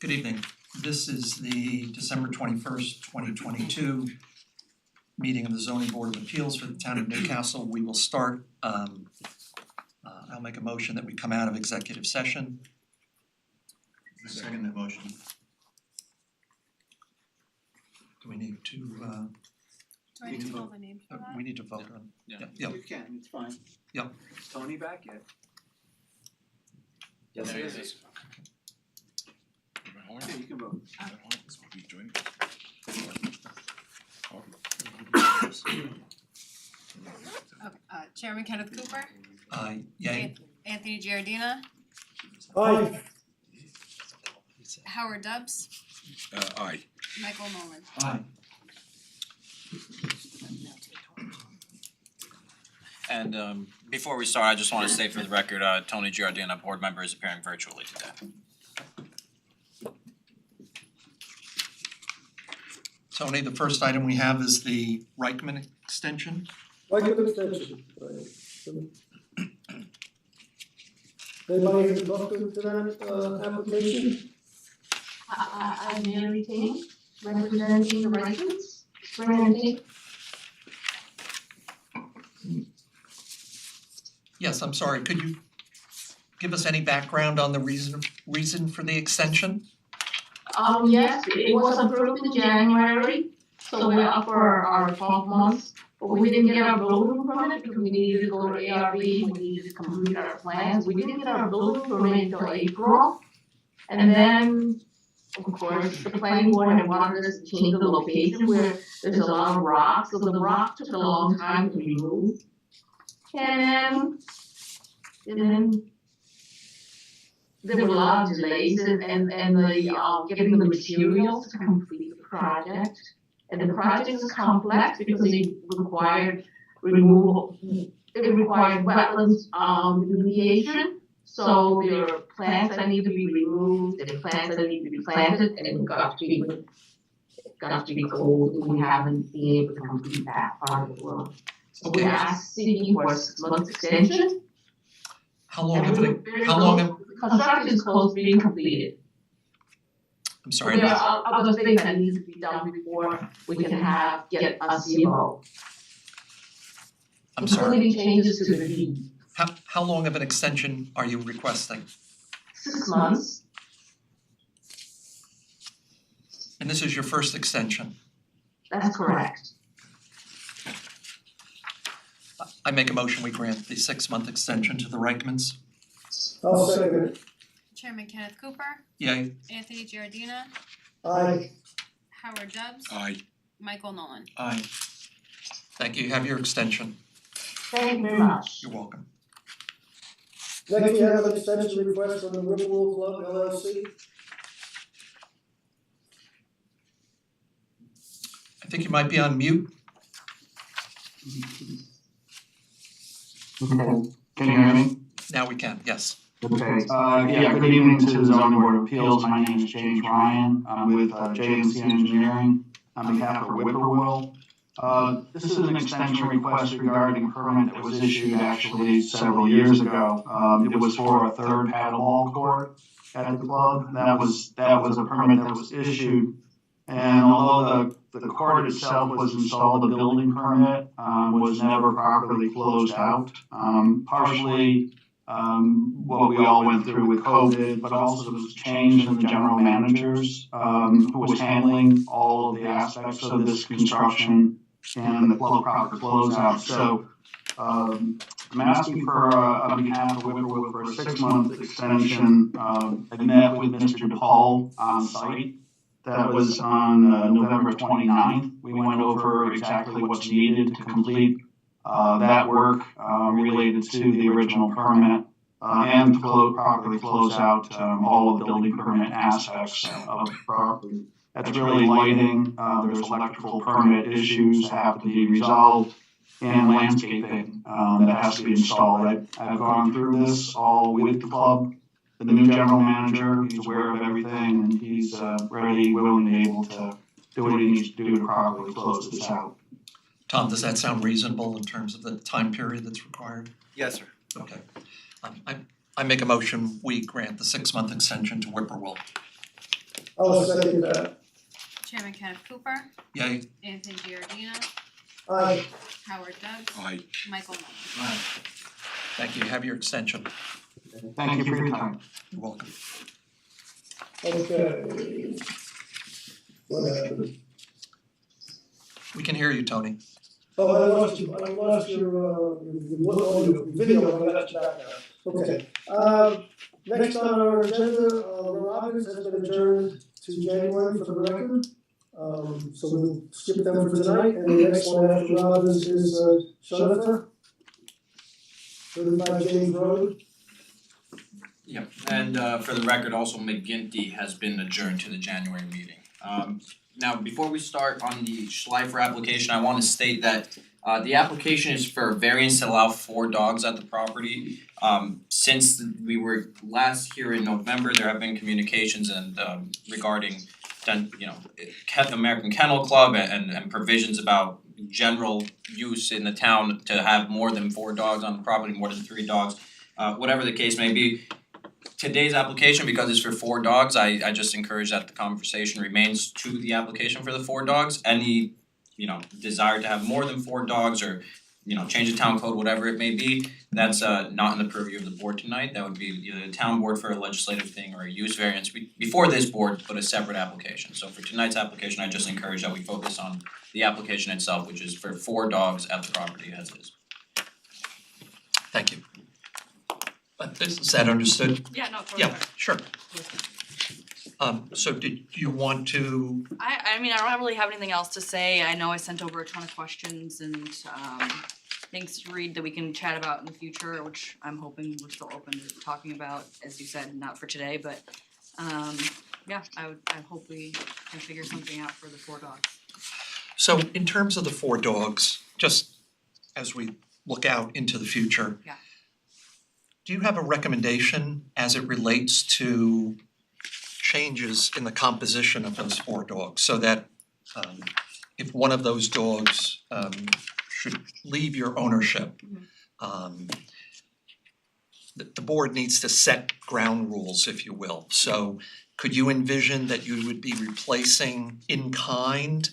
Good evening. This is the December 21st, 2022 meeting of the Zoning Board of Appeals for the Town of Newcastle. We will start, I'll make a motion that we come out of executive session. Second that motion. Do we need to, Do I need to call the name for that? we need to vote on? Yeah. Yeah, You can, it's fine. Yeah. Is Tony back yet? Yes, it it is. is. Yeah, you can vote. Okay, Chairman Kenneth Cooper, yay. Anthony Giardina, Aye. Howard Dubs, Aye. Michael Nolan. Aye. And before we start, I just wanna say for the record, Tony Giardina, board member, is appearing virtually today. Tony, the first item we have is the Reichman extension. Like an extension. Anybody have talked to that application? I'm Mary King, representing the residents, granting. Yes, I'm sorry, could you give us any background on the reason for the extension? Yes, it was approved in January, so we're up for our 12 months. But we didn't get our building permit because we needed to go to ARB, we needed to complete our plans. We didn't get our building permit until April. And then, of course, the planning board had wanted us to change the location where there's a lot of rocks, so the rock took a long time to remove. And then there were a lot of delays and the getting the materials to complete the project. And the project is complex because it required removal, it required wetlands remediation. So there are plants that need to be removed, there are plants that need to be planted, and it got to be cold, and we haven't been able to complete that part of the work. So we asked city for a 6-month extension. How long have it, Construction is close to being completed. I'm sorry, There are other things that need to be done before we can get a CBO. I'm sorry, Including changes to the deed. how long of an extension are you requesting? 6 months. And this is your first extension. That's correct. I make a motion, we grant the 6-month extension to the Reichmans. I'll second it. Chairman Kenneth Cooper, Yay. Anthony Giardina, Aye. Howard Dubs, Aye. Michael Nolan. Aye. Thank you, you have your extension. Thank you very much. You're welcome. Next, we have an extension request from the Whippoorwill Club LLC. I think you might be on mute. Okay, can you hear me? Now we can, yes. Okay, good evening to the zoning board of appeals, my name is James Ryan, I'm with JMC Engineering on behalf of Whippoorwill. This is an extension request regarding a permit that was issued actually several years ago. It was for a third paddleball court at the club, that was a permit that was issued. And although the court itself was installed, the building permit was never properly closed out. Partially what we all went through with COVID, but also there was a change in the general managers who was handling all of the aspects of this construction and the proper closeout. So I'm asking for, on behalf of Whippoorwill, for a 6-month extension. I met with Mr. DePaul on site. That was on November 29th. We went over exactly what's needed to complete that work related to the original permit and to properly close out all of the building permit aspects of the property. That's really lighting, there's electrical permit issues that have to be resolved, and landscaping that has to be installed. I've gone through this all with the club. The new general manager, he's aware of everything, and he's ready, willing, and able to do what he needs to do to properly close this out. Tom, does that sound reasonable in terms of the time period that's required? Yes, sir. Okay. I make a motion, we grant the 6-month extension to Whippoorwill. I'll second that. Chairman Kenneth Cooper, Yay. Anthony Giardina, Aye. Howard Dubs, Aye. Michael Nolan. Thank you. Have your extension. Thank you for your time. You're welcome. Okay. What happened? We can hear you, Tony. Oh, I lost you, your video, I got you back now. Okay, next on our agenda, Robbins has been adjourned to January for the record. So we'll skip them for tonight, and the next one after Robbins is, Shonifer. 35 James Road. Yep, and for the record, also McGinty has been adjourned to the January meeting. Now, before we start on the Schleifer application, I wanna state that the application is for variance to allow 4 dogs at the property. Since we were last here in November, there have been communications and regarding American Kennel Club and provisions about general use in the town to have more than 4 dogs on the property, more than 3 dogs, whatever the case may be. Today's application, because it's for 4 dogs, I just encourage that the conversation remains to the application for the 4 dogs. Any, desire to have more than 4 dogs or, change the town code, whatever it may be, that's not in the purview of the board tonight. That would be either the town board for a legislative thing or a use variance before this board, but a separate application. So for tonight's application, I just encourage that we focus on the application itself, which is for 4 dogs at the property as is. Thank you. Is that understood? Yeah, no, totally. Yeah, sure. So did you want to, I mean, I don't really have anything else to say. I know I sent over a ton of questions and things to read that we can chat about in the future, which I'm hoping we're still open to talking about, as you said, not for today, but yeah, I hope we can figure something out for the 4 dogs. so in terms of the 4 dogs, just as we look out into the future. Yeah. Do you have a recommendation as it relates to changes in the composition of those 4 dogs, so that if one of those dogs should leave your ownership, the board needs to set ground rules, if you will. So could you envision that you would be replacing in kind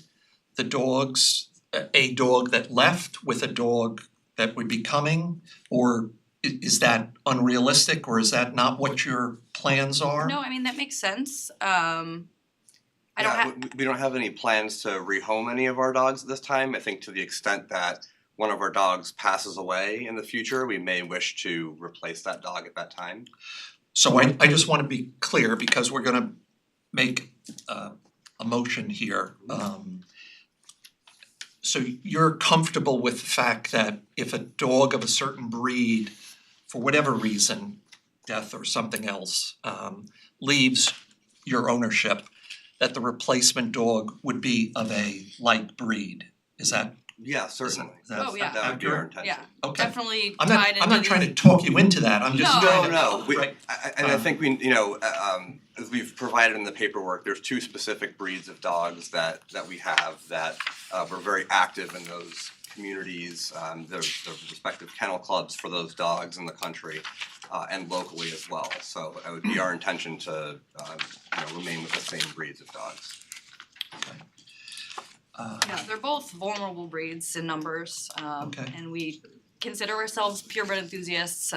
the dogs, a dog that left with a dog that would be coming, or is that unrealistic, or is that not what your plans are? No, I mean, that makes sense. I don't have, We don't have any plans to rehome any of our dogs at this time. I think to the extent that one of our dogs passes away in the future, we may wish to replace that dog at that time. So I just wanna be clear, because we're gonna make a motion here. So you're comfortable with the fact that if a dog of a certain breed, for whatever reason, death or something else, leaves your ownership, that the replacement dog would be of a like breed? Is that, Yeah, certainly. is that Oh, yeah. That would be our accurate? intention. yeah, Okay. definitely I'm tied into not trying to talk you into that, I'm just No. trying to. No, we, Right. I think we, as we've provided in the paperwork, there's 2 specific breeds of dogs that we have that were very active in those communities, the respective kennel clubs for those dogs in the country, and locally as well. So it would be our intention to, remain with the same breeds of dogs. Yeah, they're both vulnerable breeds in numbers, Okay. and we consider ourselves purebred enthusiasts.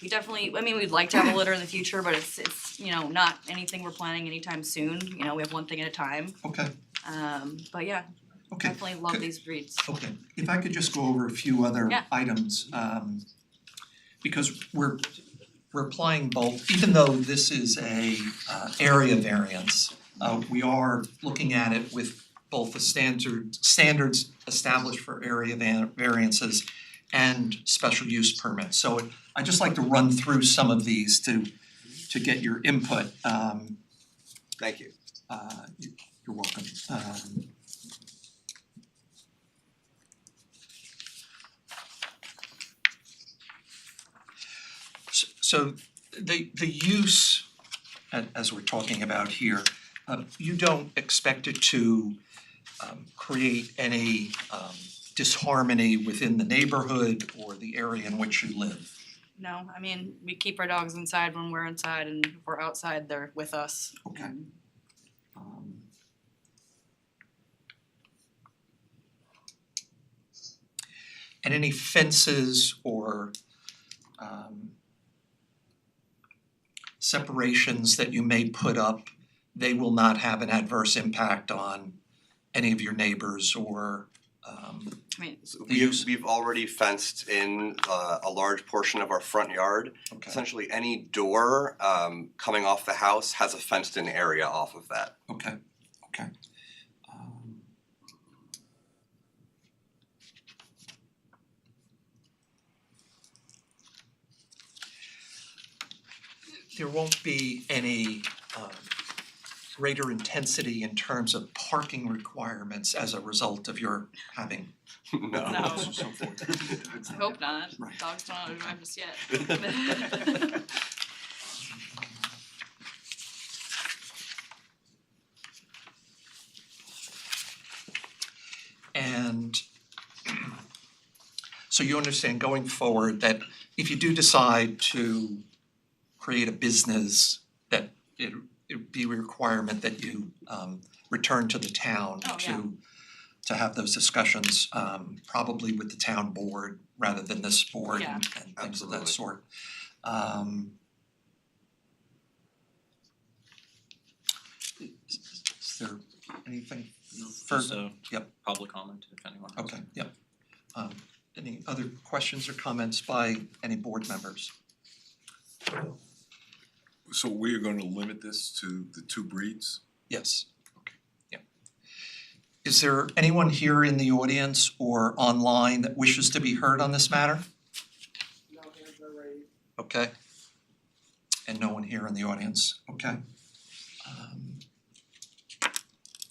We definitely, I mean, we'd like to have a litter in the future, but it's not anything we're planning anytime soon. We have one thing at a time. Okay, But yeah, okay. definitely love these breeds. Okay, if I could just go over a few other Yeah. items, because we're applying both, even though this is a area variance, we are looking at it with both the standards established for area variances and special use permits. So I'd just like to run through some of these to get your input. Thank you. You're welcome. So the use, as we're talking about here, you don't expect it to create any disharmony within the neighborhood or the area in which you live? No, I mean, we keep our dogs inside when we're inside, and if we're outside, they're with us. Okay. And any fences or separations that you may put up, they will not have an adverse impact on any of your neighbors or I mean, So The use. we've already fenced in a large portion of our front yard. okay. Essentially, any door coming off the house has a fenced-in area off of that. Okay. There won't be any greater intensity in terms of parking requirements as a result of your having No. No. so forth. I hope not, Right. dogs don't know how to drive just yet. And so you understand going forward that if you do decide to create a business, that it'd be a requirement that you return to the town Oh, yeah. to have those discussions, probably with the town board rather than this board Yeah. and things of that Absolutely. sort. Is there anything Just further? a Yep. public comment if anyone has. Okay, yep. Any other questions or comments by any board members? So we're gonna limit this to the two breeds? Yes. Okay. Yep. Is there anyone here in the audience or online that wishes to be heard on this matter? No hands are raised. Okay. And no one here in the audience, okay.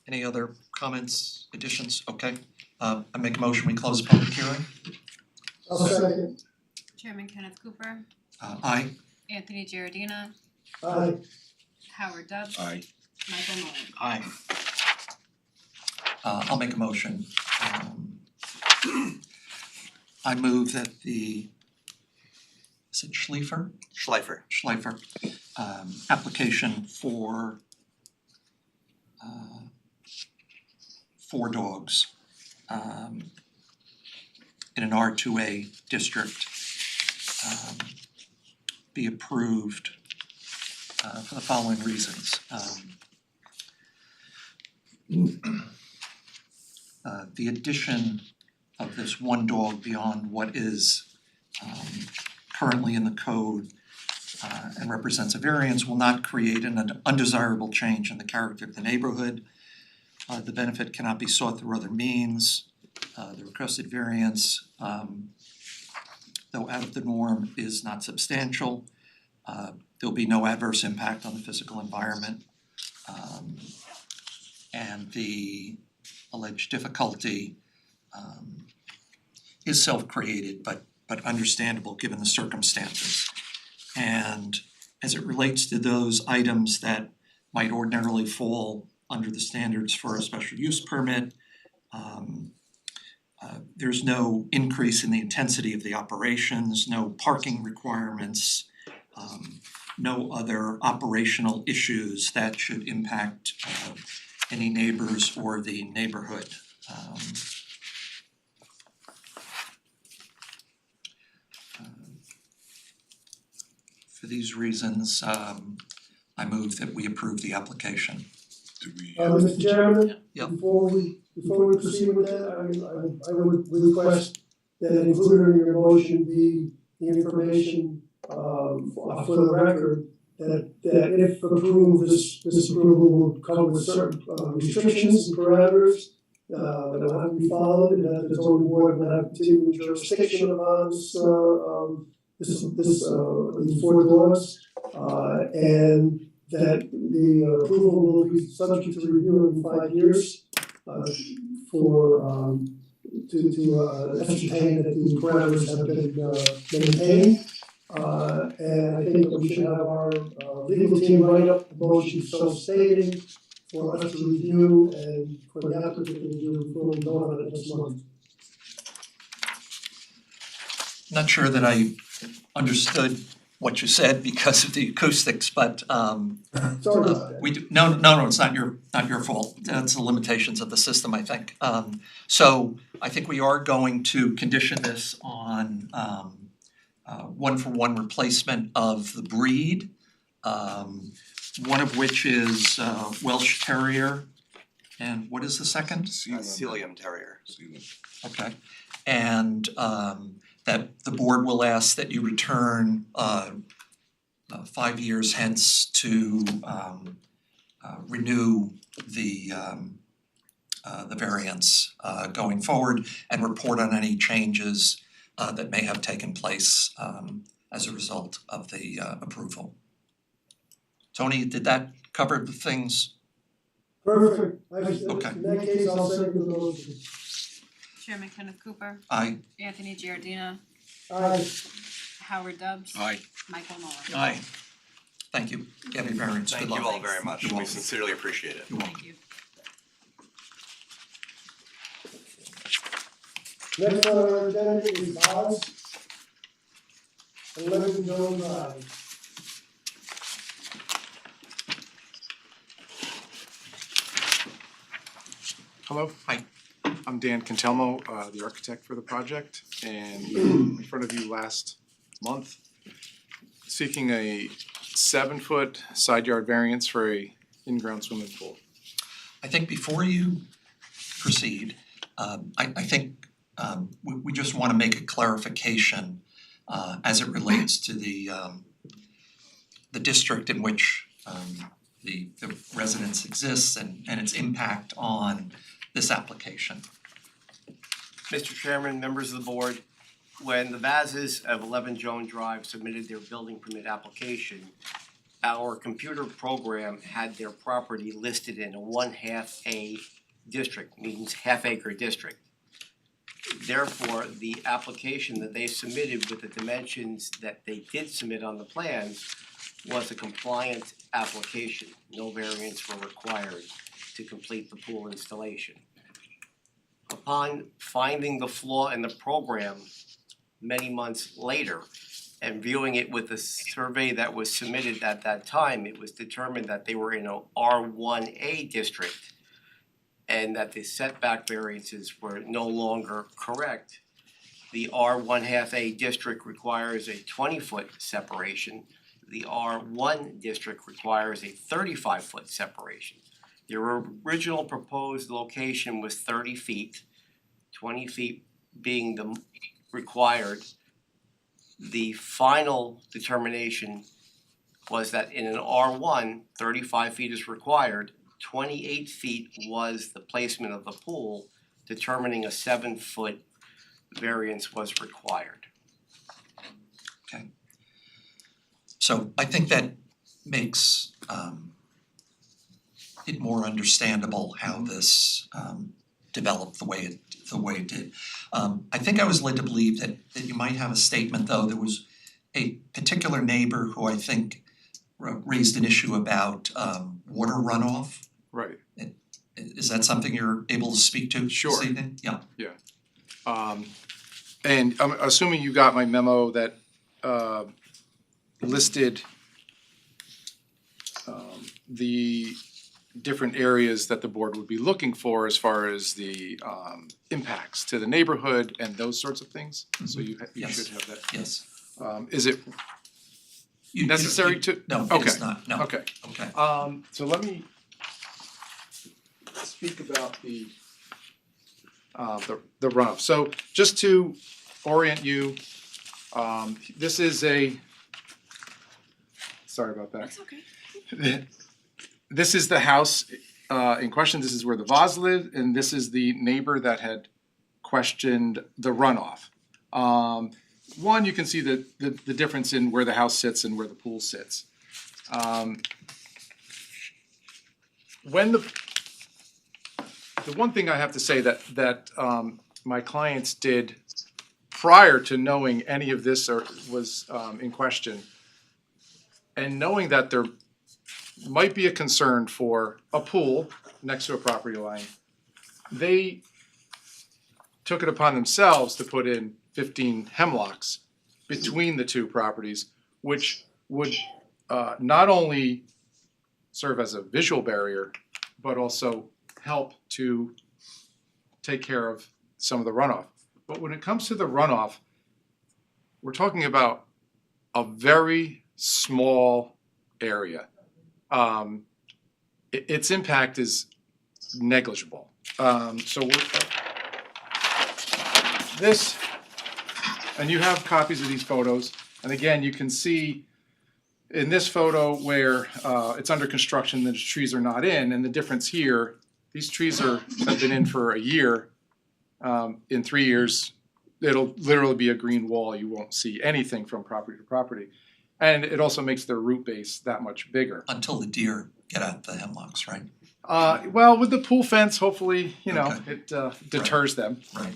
Any other comments, additions? Okay. I make a motion, we close the public hearing. I'll second. Chairman Kenneth Cooper, Aye. Anthony Giardina, Aye. Howard Dubs, Aye. Michael Nolan. Aye. I'll make a motion. I move that is it Schleifer? Schleifer. Application for 4 dogs in an R2A district be approved for the following reasons. The addition of this 1 dog beyond what is currently in the code and represents a variance will not create an undesirable change in the character of the neighborhood. The benefit cannot be sought through other means. The requested variance, though out of the norm, is not substantial. There'll be no adverse impact on the physical environment. And the alleged difficulty is self-created but understandable given the circumstances. And as it relates to those items that might ordinarily fall under the standards for a special use permit, there's no increase in the intensity of the operations, no parking requirements, no other operational issues that should impact any neighbors or the neighborhood. For these reasons, I move that we approve the application. Do we, Mr. Chairman? Yeah. Before we proceed with that, I would request that included in your motion be the information for the record that if approved, this approval will come with certain restrictions and parameters that will have to be followed, and that the zoning board will have continuing jurisdiction upon these 4 dogs, and that the approval will be subject to review in 5 years to ascertain that the parameters have been maintained. And I think that we should have our legal team write up the motion so stating for us to review and for the applicant to review before we vote on it next month. Not sure that I understood what you said because of the acoustics, but Sorry about that. we do, no, it's not your fault. That's the limitations of the system, I think. So I think we are going to condition this on one-for-one replacement of the breed. One of which is Welsh Terrier, and what is the second? Cilium Terrier. Okay, and that the board will ask that you return 5 years hence to renew the variance going forward and report on any changes that may have taken place as a result of the approval. Tony, did that cover the things? Perfect. Okay. In that case, I'll second the motion. Chairman Kenneth Cooper, Aye. Anthony Giardina, Aye. Howard Dubs. Aye. Michael Muller. Aye. Thank you. Get a variance. Good Thank luck. you all very much. You're We welcome. sincerely appreciate it. You're welcome. Thank you. Next on our agenda is Oz. 11 Jones Drive. Hello. Hi. I'm Dan Cantelmo, the architect for the project, and in front of you last month seeking a 7-foot side yard variance for a in-ground swimming pool. I think before you proceed, I think we just wanna make a clarification as it relates to the district in which the residence exists and its impact on this application. Mr. Chairman, members of the board, when the Vazes of 11 Joan Drive submitted their building permit application, our computer program had their property listed in a 1/2 A district, means half-acre district. Therefore, the application that they submitted with the dimensions that they did submit on the plans was a compliant application. No variance were required to complete the pool installation. Upon finding the flaw in the program many months later and viewing it with the survey that was submitted at that time, it was determined that they were in a R1A district and that the setback variances were no longer correct. The R1/2 A district requires a 20-foot separation. The R1 district requires a 35-foot separation. The original proposed location was 30 feet, 20 feet being the required. The final determination was that in an R1, 35 feet is required, 28 feet was the placement of the pool, determining a 7-foot variance was required. So I think that makes it more understandable how this developed the way it did. I think I was led to believe that you might have a statement, though. There was a particular neighbor who I think raised an issue about water runoff. Right. Is that something you're able to speak to this Sure. evening? Yeah. And I'm assuming you got my memo that listed the different areas that the board would be looking for as far as the impacts to the neighborhood and those sorts of things. So you Yes. should have that. Yes. Is it You- necessary you- to? No, it Okay. is not, no. Okay. Okay. So let me speak about the runoff. So just to orient you, this is sorry about that. It's okay. This is the house in question. This is where the Vaz lived, and this is the neighbor that had questioned the runoff. One, you can see the difference in where the house sits and where the pool sits. When the one thing I have to say that my clients did prior to knowing any of this was in question, and knowing that there might be a concern for a pool next to a property line, they took it upon themselves to put in 15 hemlocks between the two properties, which would not only serve as a visual barrier, but also help to take care of some of the runoff. But when it comes to the runoff, we're talking about a very small area. Its impact is negligible. So this, and you have copies of these photos, and again, you can see in this photo where it's under construction, the trees are not in, and the difference here, these trees have been in for a year. In 3 years, it'll literally be a green wall. You won't see anything from property to property. And it also makes their root base that much bigger. Until the deer get out the hemlocks, right? Well, with the pool fence, hopefully, Okay. it deters them. Right.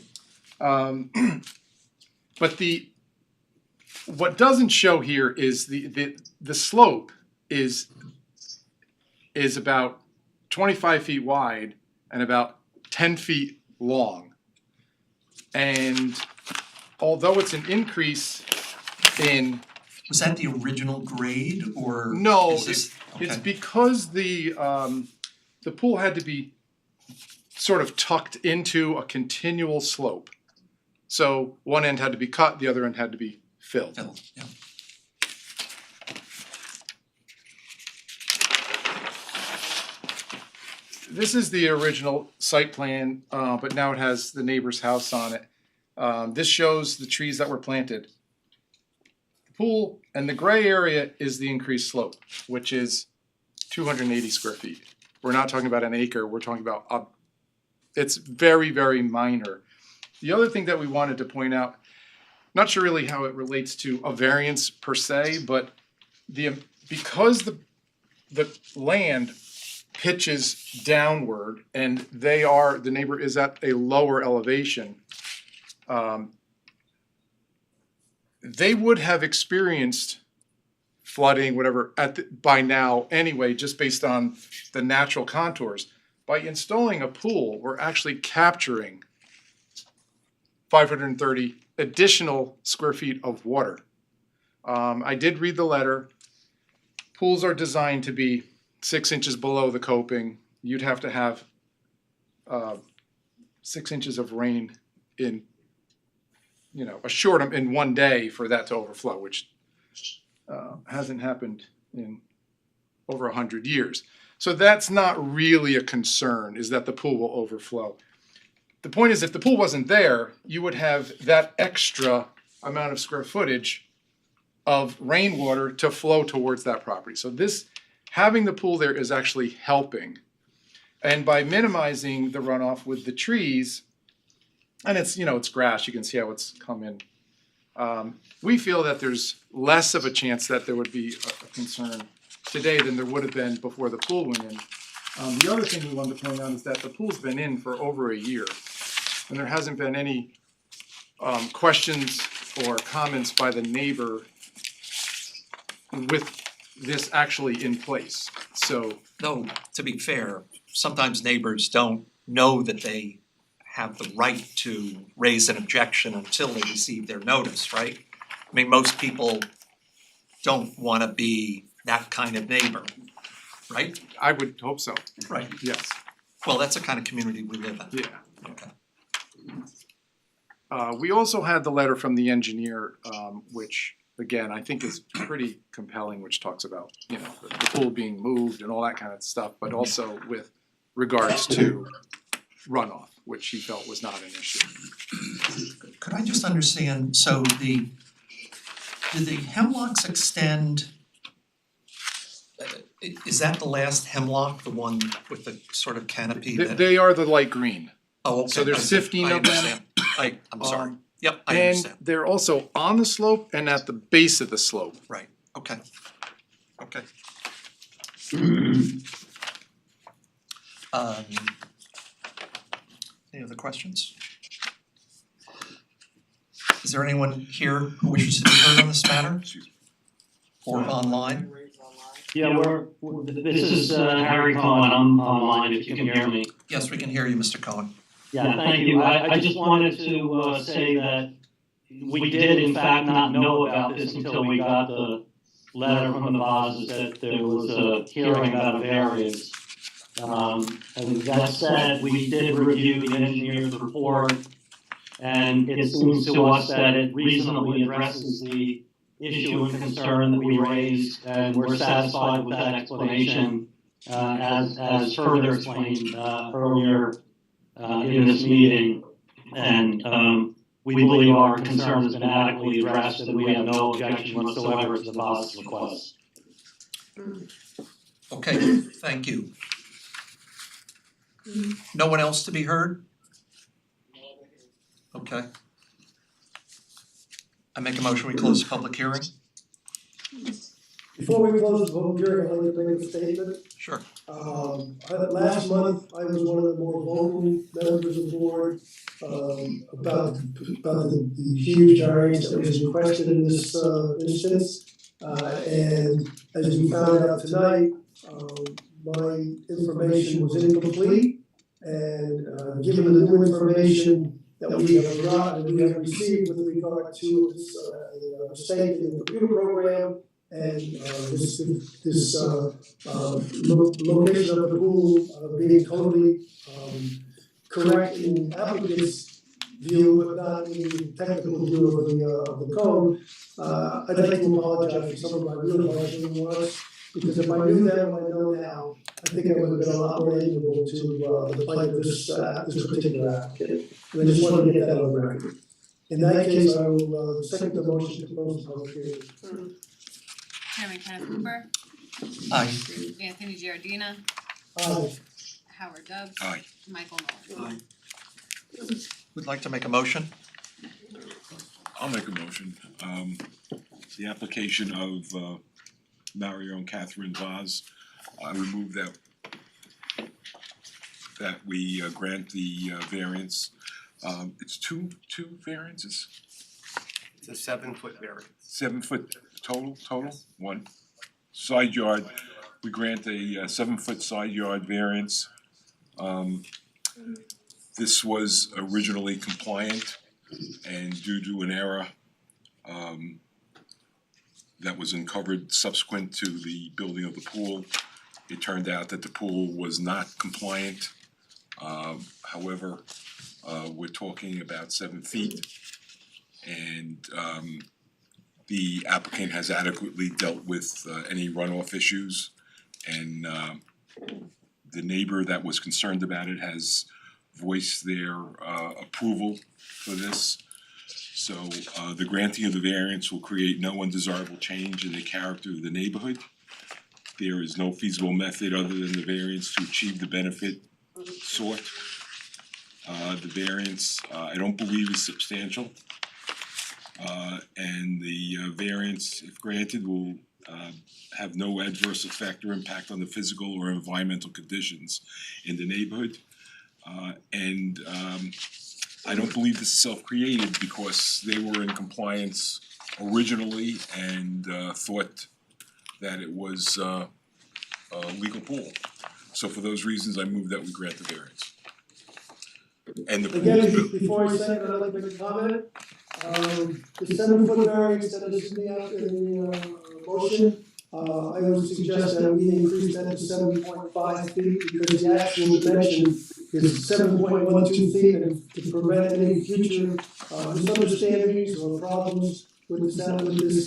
But what doesn't show here is the slope is about 25 feet wide and about 10 feet long. And although it's an increase in Was that the original grade or? No, is this- it's okay. because the pool had to be sort of tucked into a continual slope. So one end had to be cut, the other end had to be filled. Filled, yeah. This is the original site plan, but now it has the neighbor's house on it. This shows the trees that were planted. The pool and the gray area is the increased slope, which is 280 square feet. We're not talking about an acre, we're talking about, it's very, very minor. The other thing that we wanted to point out, not sure really how it relates to a variance per se, but because the land pitches downward and the neighbor is at a lower elevation, they would have experienced flooding, whatever, by now anyway, just based on the natural contours. By installing a pool, we're actually capturing 530 additional square feet of water. I did read the letter. Pools are designed to be 6 inches below the coping. You'd have to have 6 inches of rain in, in one day for that to overflow, which hasn't happened in over 100 years. So that's not really a concern, is that the pool will overflow. The point is, if the pool wasn't there, you would have that extra amount of square footage of rainwater to flow towards that property. So having the pool there is actually helping. And by minimizing the runoff with the trees, and it's grass, you can see how it's come in. We feel that there's less of a chance that there would be a concern today than there would have been before the pool went in. The other thing we wanted to point out is that the pool's been in for over a year, and there hasn't been any questions or comments by the neighbor with this actually in place. So, Though, to be fair, sometimes neighbors don't know that they have the right to raise an objection until they receive their notice, right? I mean, most people don't wanna be that kind of neighbor, right? I would hope so, Right. yes, Well, that's the kind of community we live in. yeah. Okay. We also had the letter from the engineer, which again, I think is pretty compelling, which talks about, the pool being moved and all that kind of stuff, but also with regards to runoff, which he felt was not an issue. Could I just understand, so do the hemlocks extend, is that the last hemlock, the one with the sort of canopy that? They are the light green. Oh, okay. So there's I see. 15 of them. I understand. I'm sorry. Yep, I And understand. they're also on the slope and at the base of the slope. Right, okay. Okay. Any other questions? Is there anyone here who wishes to be heard on this matter? Or online? Yeah, this is Harry Cohen, I'm online, if you can hear me. Yes, we can hear you, Mr. Cohen. Yeah, thank you. I just wanted to say that we did in fact not know about this until we got the letter from the Vazes that there was a hearing about a variance. And that said, we did review the engineer's report, and it seems to us that it reasonably addresses the issue and concern that we raised, and we're satisfied with that explanation, as further explained earlier in this meeting. And we believe our concern has been adequately addressed, and we have no objection whatsoever to the Vazes request. Okay, thank you. No one else to be heard? Okay. I make a motion, we close the public hearing? Before we close the public hearing, I'd like to make a statement. Sure. Last month, I was one of the more vocal members of the board, about the huge variance that was requested in this, instance. And as we found out tonight, my information was incomplete. And, given the new information that we have received with regard to this, mistake in the computer program, and this location of the pool being totally correct in applicant's view, but not in the technical view of the code. I'd like to apologize for some of my real questions was, because if I knew then what I know now, I think I would have been a lot more amenable to the plight of this particular applicant. And I just wanted to get that on record. In that case, I will second the motion to close the public hearing. Chairman Kenneth Cooper, Aye. Anthony Giardina, Aye. Howard Dubs. Aye. Michael Nolan. Would like to make a motion? I'll make a motion. The application of Mario and Catherine Vaz, I would move that we grant the variance. It's two variances, It's a 7-foot variance. 7 foot total, one. Side yard, we grant a 7 foot side yard variance. This was originally compliant, and due to an error that was uncovered subsequent to the building of the pool, it turned out that the pool was not compliant. However, we're talking about 7 feet, and the applicant has adequately dealt with any runoff issues, and the neighbor that was concerned about it has voiced their approval for this. So the granting of the variance will create no undesirable change in the character of the neighborhood. There is no feasible method other than the variance to achieve the benefit sought. The variance, I don't believe is substantial. And the variance, if granted, will have no adverse effect or impact on the physical or environmental conditions in the neighborhood. And I don't believe this is self-created because they were in compliance originally and thought that it was a legal pool. So for those reasons, I move that we grant the variance. And the pool is Again, before I second, I'd like to make a comment. The 7 foot variance that is in the motion, I would suggest that we increase that to 7.5 feet because the actual dimension is 7.12 feet, and to prevent any future misunderstandings or problems with this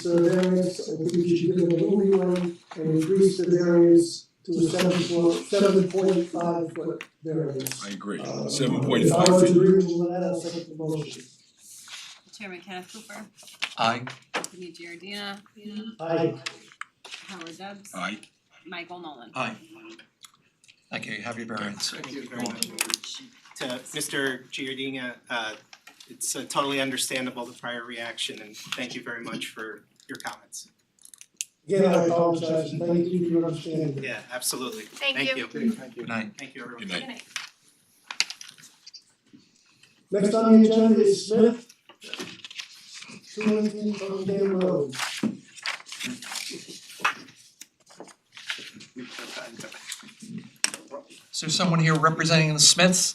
variance, I think we should give it a little leeway and increase the variance to a 7.5 foot variance. I agree, If 7.5 I was feet. agreeable with that, I'll second the motion. Chairman Kenneth Cooper, Aye. Anthony Giardina, Aye. Howard Dubs. Aye. Michael Nolan. Aye. Thank you, you have your variance. Thank you very much. To Mr. Giardina, it's totally understandable, the prior reaction, and thank you very much for your comments. Again, I apologize, and thank you for your understanding. Yeah, absolutely. Thank you. Good night. Thank you, everyone. Good night. Next on the agenda is Smith, 218 Coverdale Road. Is there someone here representing the Smiths?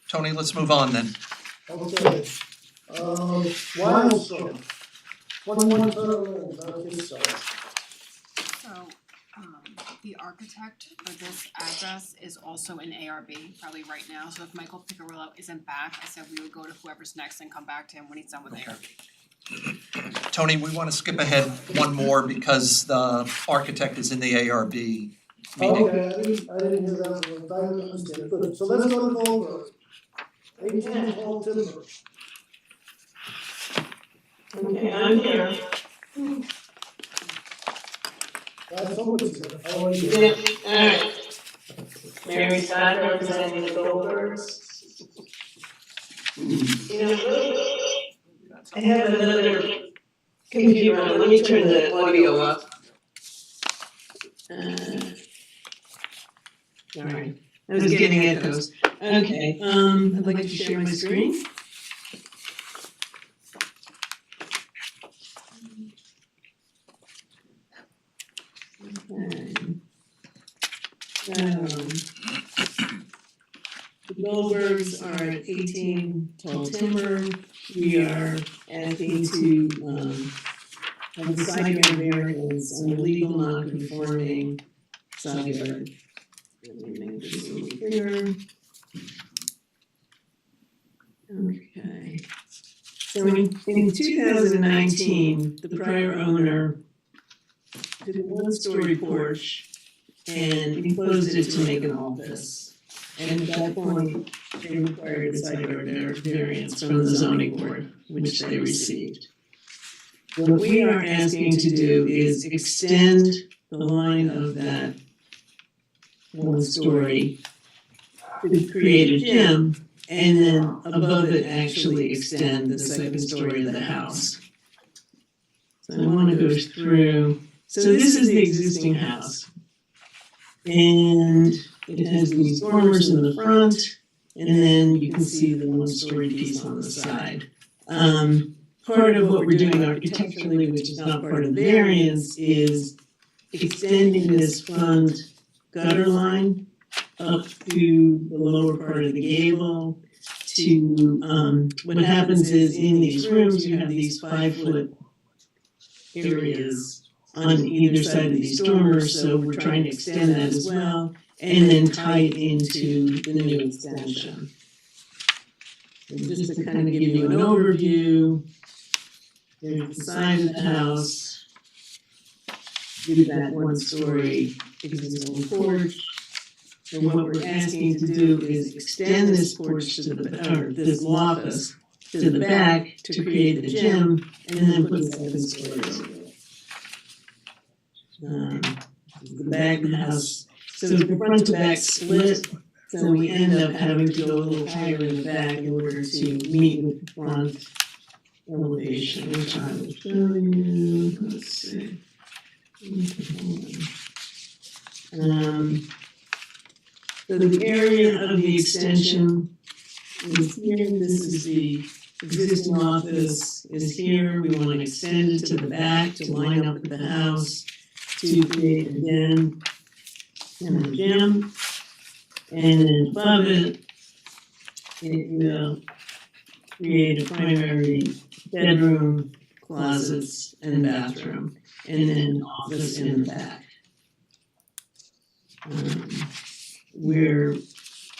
Tony, let's move on then. Okay, Wildstorm. One further, his side. So, the architect for this address is also in ARB, probably right now, so if Michael Picarillo isn't back, I said we would go to whoever's next and come back to him when he's done with ARB. Tony, we wanna skip ahead one more because the architect is in the ARB meeting. Okay, I didn't hear that, but I understand, good, so let's go to Goldberg. 810 Hall Timber. Okay, I'm here. Somebody's here, how are you? Yeah, alright. Mary Scott representing the Goldbergs. You know, I have another computer on, let me turn the audio up. Sorry, I was getting echoes. Okay, I'd like to share my screen. Okay. The Goldbergs are at 18 Tall Timber. We are asking to have a side yard variance on a legal non-conforming side yard. Let me make this a little bigger. Okay. So in 2019, the prior owner did a one-story porch and enclosed it to make an office. And at that point, they required a side yard variance from the zoning board, which they received. What we are asking to do is extend the line of that one story to create a gym, and then above it actually extend the second story of the house. So I want to go through. So this is the existing house. And it has these dormers in the front, and then you can see the one-story piece on the side. Part of what we're doing architecturally, which is not part of the variance, is extending this front gutter line up to the lower part of the gable. To what happens is in these rooms you have these 5-foot areas on either side of these dormers, so we're trying to extend that as well, and then tie it into the new extension. And just to kind of give you an overview, there's the side of the house, with that one-story existing porch. And what we're asking to do is extend this porch to the, or this office to the back to create the gym, and then put the second story. The back of the house, so the front to back split, so we end up having to go a little higher in the back in order to meet with the front elevation, which I will show you. Let's see. So the area of the extension is here. This is the existing office is here. We want to extend it to the back to line up with the house to create a den and a gym. And then above it, it will create a primary bedroom, closets, and bathroom, and then an office in the back. We're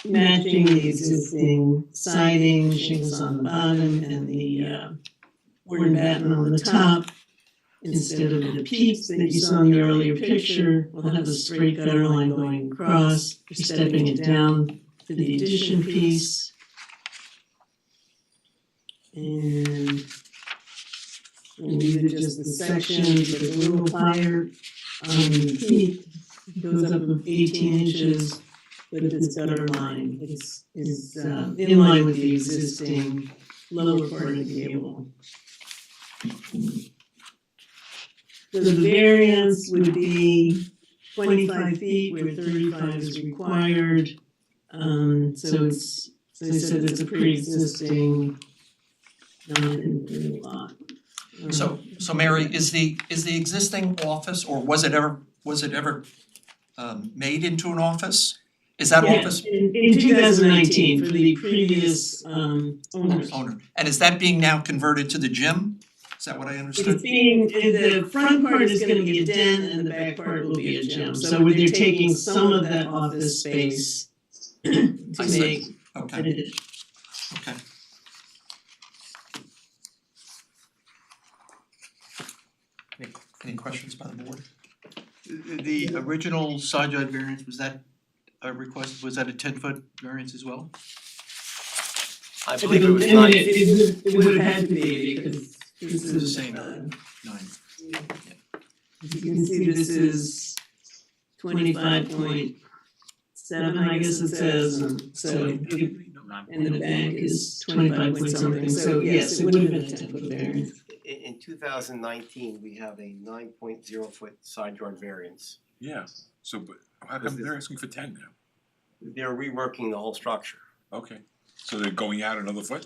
matching the existing siding, shingles on the bottom, and the board and batten on the top. Instead of the peaks that you saw in the earlier picture, we'll have a straight gutter line going across. We're stepping it down to the addition piece. And these are just the sections, but a little higher on the peak. It goes up 18 inches, but this gutter line is in line with the existing lower part of the gable. So the variance would be 25 feet where 35 is required. So it's, as I said, it's a pre-existing non-conforming lot. So Mary, is the existing office, or was it ever made into an office? Is that Yeah, office in 2019 for the previous owners. owner? And is that being now converted to the gym? Is that what I It's understood? being, the front part is gonna be a den and the back part will be a gym. So they're taking some of that office space to I see. make an Okay, addition. okay. Any questions by the board? The original side yard variance, was that a request, was that a 10-foot variance as well? I believe it was I nine. mean, it would have had to be because this It's the is same, 9. 9. As you can see, this is 25.7, I guess it says, and so and the back is 25 point something, so yes, it would have been a 10-foot variance. In 2019, we have a 9.0 foot side yard variance. Yeah, so but how come they're asking for 10 now? They're reworking the whole structure. Okay, so they're going out another foot?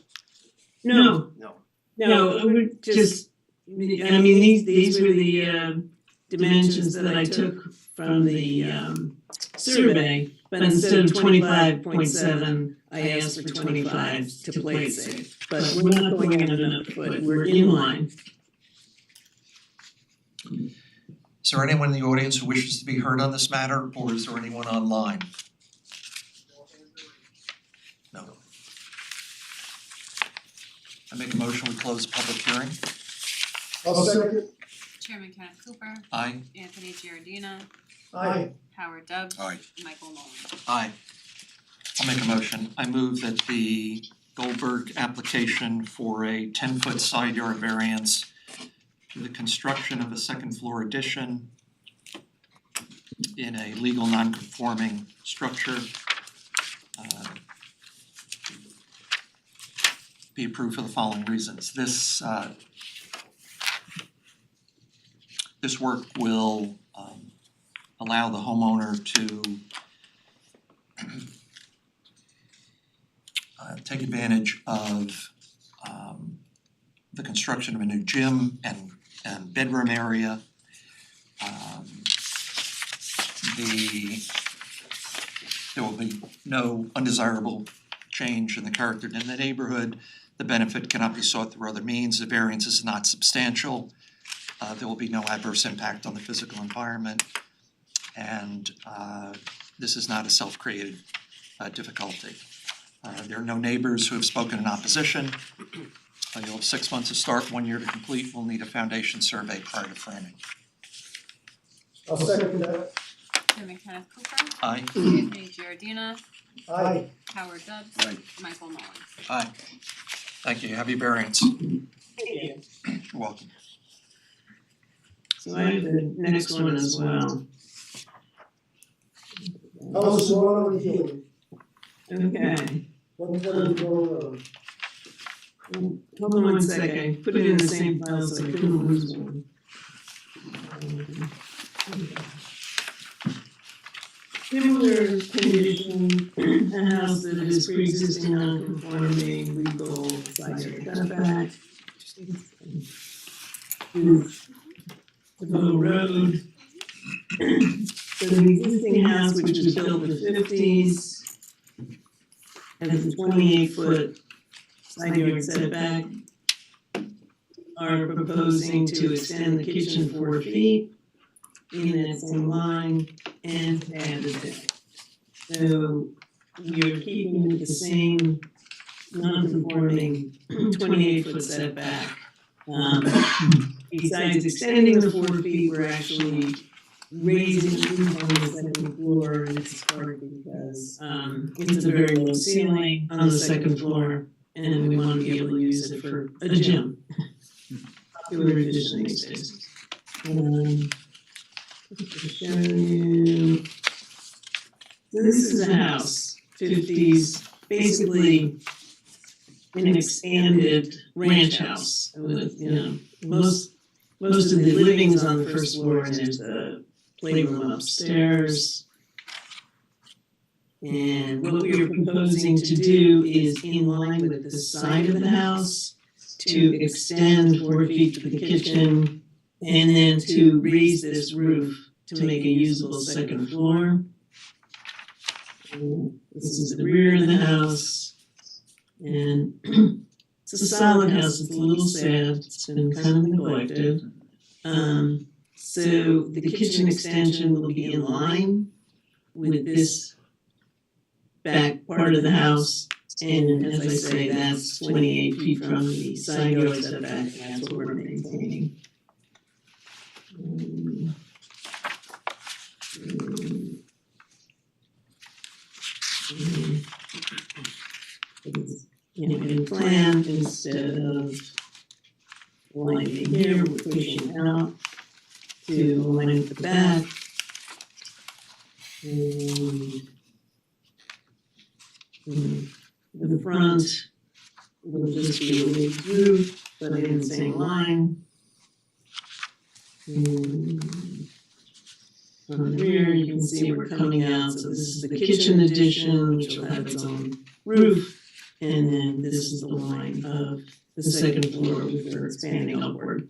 No, No. no, I would just, I mean, these were the dimensions that I took from the survey, but instead of 25.7, I asked for 25 to play it safe. But we're not going out another foot, we're in line. Is there anyone in the audience who wishes to be heard on this matter, or is there anyone online? No. I make a motion, we close the public hearing. I'll second. Chairman Kenneth Cooper, Aye. Anthony Giardina, Aye. Howard Dubs. Aye. Michael Nolan. Aye. I'll make a motion. I move that the Goldberg application for a 10-foot side yard variance to the construction of a second floor addition in a legal non-conforming structure be approved for the following reasons. This work will allow the homeowner to take advantage of the construction of a new gym and bedroom area. There will be no undesirable change in the character in the neighborhood. The benefit cannot be sought through other means. The variance is not substantial. There will be no adverse impact on the physical environment. And this is not a self-created difficulty. There are no neighbors who have spoken in opposition. You'll have 6 months to start, 1 year to complete. We'll need a foundation survey prior to framing. I'll second that. Chairman Kenneth Cooper, Aye. Anthony Giardina, Aye. Howard Dubs. Aye. Michael Nolan. Aye. Thank you. Have your variance. Thank you. You're welcome. So I have the next one as well. House one on the hill. Okay. 120 Road. Hold on one second, put it in the same file so I couldn't lose one. Similar condition, a house that is pre-existing non-conforming, legal side yard setback. Devoe Road. So the existing house, which was built in the 50s, has a 28-foot side yard setback. Are proposing to extend the kitchen 4 feet in that same line and add a deck. So you're keeping the same non-conforming 28-foot setback. Besides extending the 4 feet, we're actually raising the roof on the second floor, and this is partly because it's a very low ceiling on the second floor, and we want to be able to use it for a gym. Popular addition these days. Show you. So this is a house, 50s, basically an expanded ranch house with, you know, most of the living is on the first floor and there's a playroom upstairs. And what we are proposing to do is in line with the side of the house to extend 4 feet to the kitchen and then to raise this roof to make a usable second floor. This is the rear of the house. And it's a solid house, it's a little sad, it's been kind of neglected. So the kitchen extension will be in line with this back part of the house. And as I say, that's 28 feet from the side yard setback, and that's what we're maintaining. In plan, instead of lining here, we're pushing out to line at the back. The front will just be a raised roof, but in the same line. On the rear, you can see we're coming out, so this is the kitchen addition, which will have its own roof. And then this is the line of the second floor, which we're expanding upward.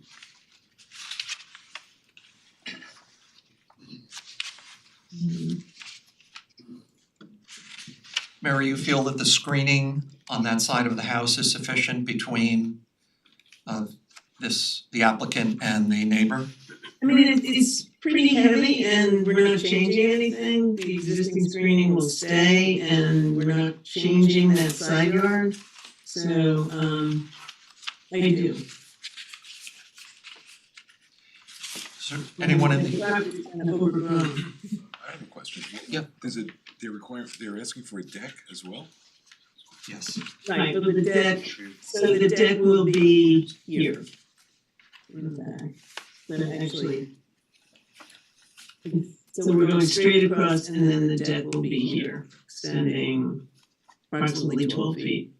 Mary, you feel that the screening on that side of the house is sufficient between the applicant and the neighbor? I mean, it's pretty heavy and we're not changing anything. The existing screening will stay and we're not changing that side yard. So, I do. Is there anyone in the, Property's kind of overgrown. I have a question. Yep. They're asking for a deck as well? yes, Right, but the deck, so the deck will be here. In the back. But actually, so we're going straight across and then the deck will be here, extending approximately 12 feet.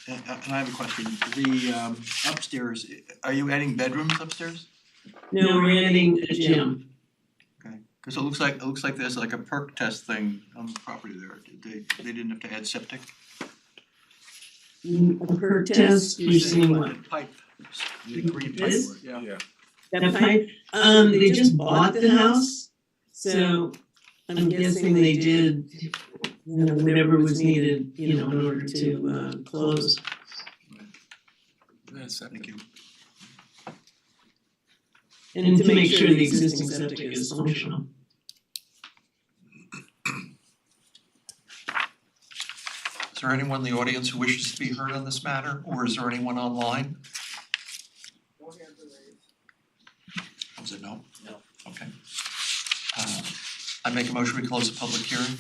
And I have a question, the upstairs, are you adding bedrooms upstairs? No, we're adding a gym. Okay, cause it looks like there's like a perk test thing on the property there, they didn't have to add septic? A perk test, you're seeing what? Pipe, the green pipe, This? yeah. That pipe, they just bought the house, so I'm guessing they did, whatever was needed, in order to close. Thank you. And to make sure the existing septic is functional. is there anyone in the audience who wishes to be heard on this matter, or is there anyone online? Was it no? No. Okay. I make a motion, we close the public hearing.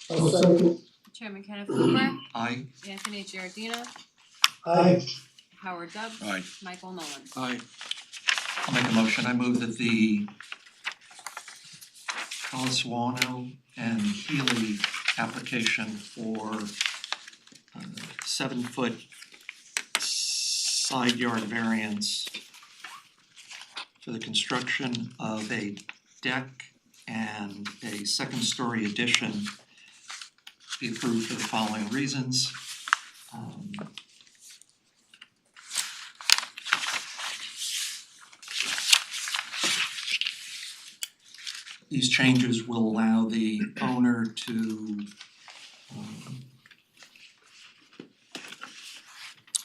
I'll second. Chairman Kenneth Hooper, Aye. Anthony Giardina, Aye. Howard Dubs, Aye. Michael Nolan. Aye. I'll make a motion, I move that the Calaswano and Healy application for 7-foot side yard variance for the construction of a deck and a second-story addition be approved for the following reasons. These changes will allow the owner to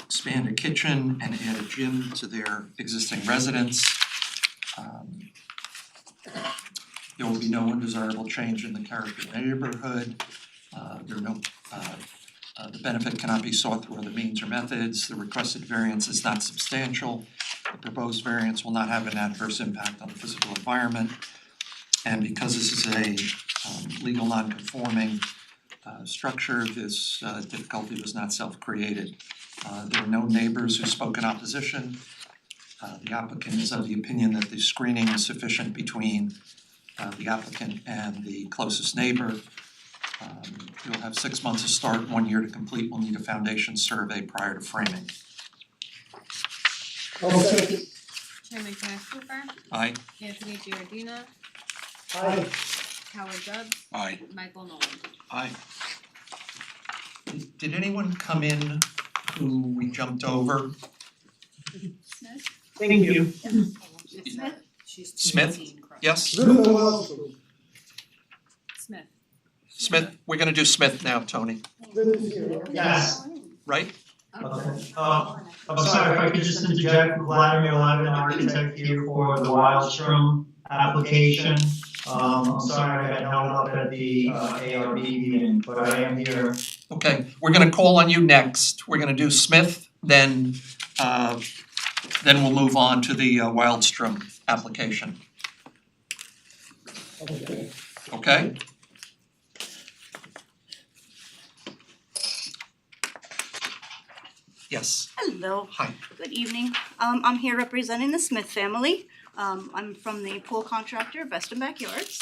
expand a kitchen and add a gym to their existing residence. There will be no undesirable change in the character of the neighborhood. The benefit cannot be sought through other means or methods. The requested variance is not substantial. The proposed variance will not have an adverse impact on the physical environment. And because this is a legal non-conforming structure, this difficulty was not self-created. There were no neighbors who spoke in opposition. The applicant is of the opinion that the screening is sufficient between the applicant and the closest neighbor. You'll have 6 months to start, 1 year to complete. We'll need a foundation survey prior to framing. I'll second. Chairman Kenneth Hooper, Aye. Anthony Giardina, Aye. Howard Dubs, Aye. Michael Nolan. Aye. Did anyone come in who we jumped over? Thank you. Smith? She's Smith? 218, correct? Yes? Smith and Wellston. Smith, we're gonna do Smith now, Tony, Good is here. Yes. right? Okay, I'm sorry, if I could just interject, Vladimir Lavin, architect here for the Wildstrom application. I'm sorry I got held up at the ARB meeting, but I am here. Okay, we're gonna call on you next. We're gonna do Smith, then we'll move on to the Wildstrom application, Okay. okay? Yes, Hello, hi. good evening. I'm here representing the Smith family. I'm from the pool contractor, Beston Backyards.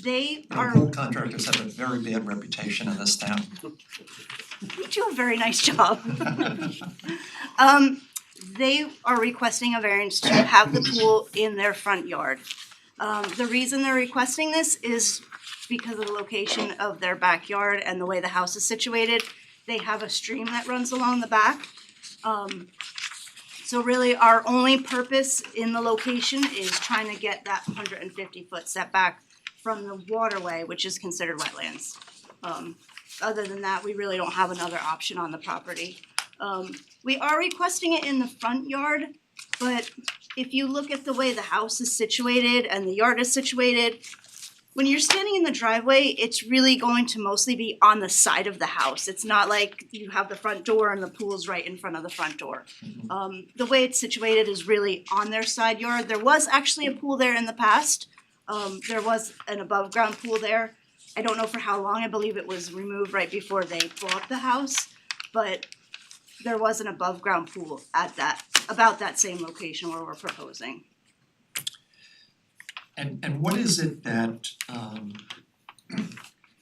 They are, Pool contractors have a very bad reputation in this town. you do a very nice job. They are requesting a variance to have the pool in their front yard. The reason they're requesting this is because of the location of their backyard and the way the house is situated. They have a stream that runs along the back. So really, our only purpose in the location is trying to get that 150-foot setback from the waterway, which is considered wetlands. Other than that, we really don't have another option on the property. We are requesting it in the front yard, but if you look at the way the house is situated and the yard is situated, when you're standing in the driveway, it's really going to mostly be on the side of the house. It's not like you have the front door and the pool's right in front of the front door. The way it's situated is really on their side yard. There was actually a pool there in the past. There was an above ground pool there. I don't know for how long. I believe it was removed right before they bought the house. But there was an above ground pool at about that same location where we're proposing. And what is it that,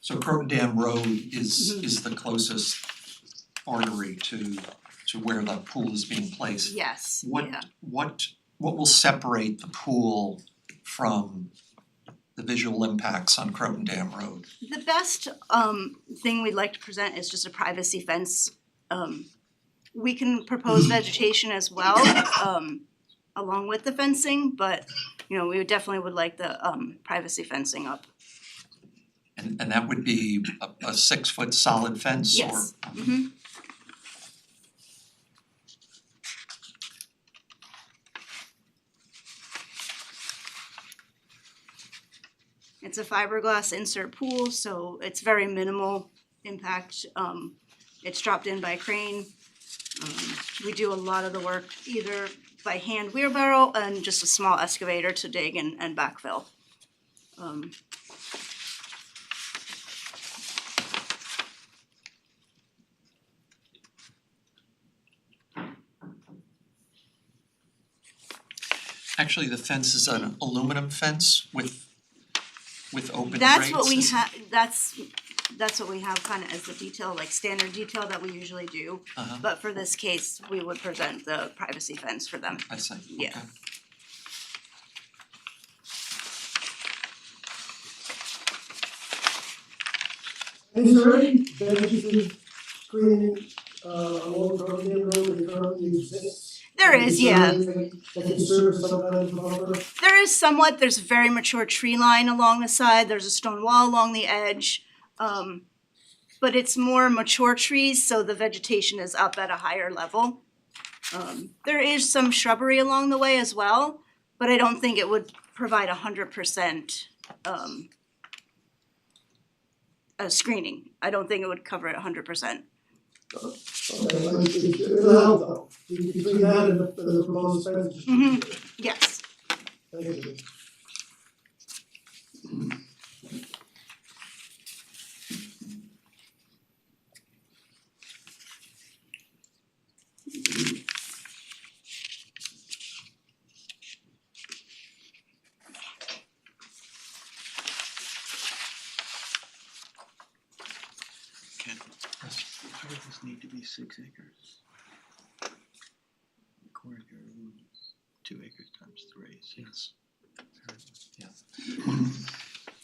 so Croton Dam Road is the closest artery to where the pool is being placed? Yes, yeah. What will separate the pool from the visual impacts on Croton Dam Road? The best thing we'd like to present is just a privacy fence. We can propose vegetation as well, along with the fencing, but you know, we definitely would like the privacy fencing up. And that would be a 6-foot solid fence or? Yes. It's a fiberglass insert pool, so it's very minimal impact. It's dropped in by crane. We do a lot of the work either by hand wheelbarrow and just a small excavator to dig and backfill. Actually, the fence is an aluminum fence with open grates. That's what we have, that's what we have kind of as the detail, like standard detail that we usually do. But for this case, we would present the privacy fence for them. I see, Yeah. okay. Is there any vegetation screening along Croton Dam Road that currently exists? There is, yeah. That can serve as some kind of buffer? There is somewhat, there's a very mature tree line along the side, there's a stone wall along the edge. But it's more mature trees, so the vegetation is up at a higher level. There is some shrubbery along the way as well, but I don't think it would provide 100% screening. I don't think it would cover it 100%. Okay, it'll help though, between that and the proposed fence. Yes. Thank you. Why does this need to be 6 acres? According to your rules, 2 acres times 3, 6. Yeah.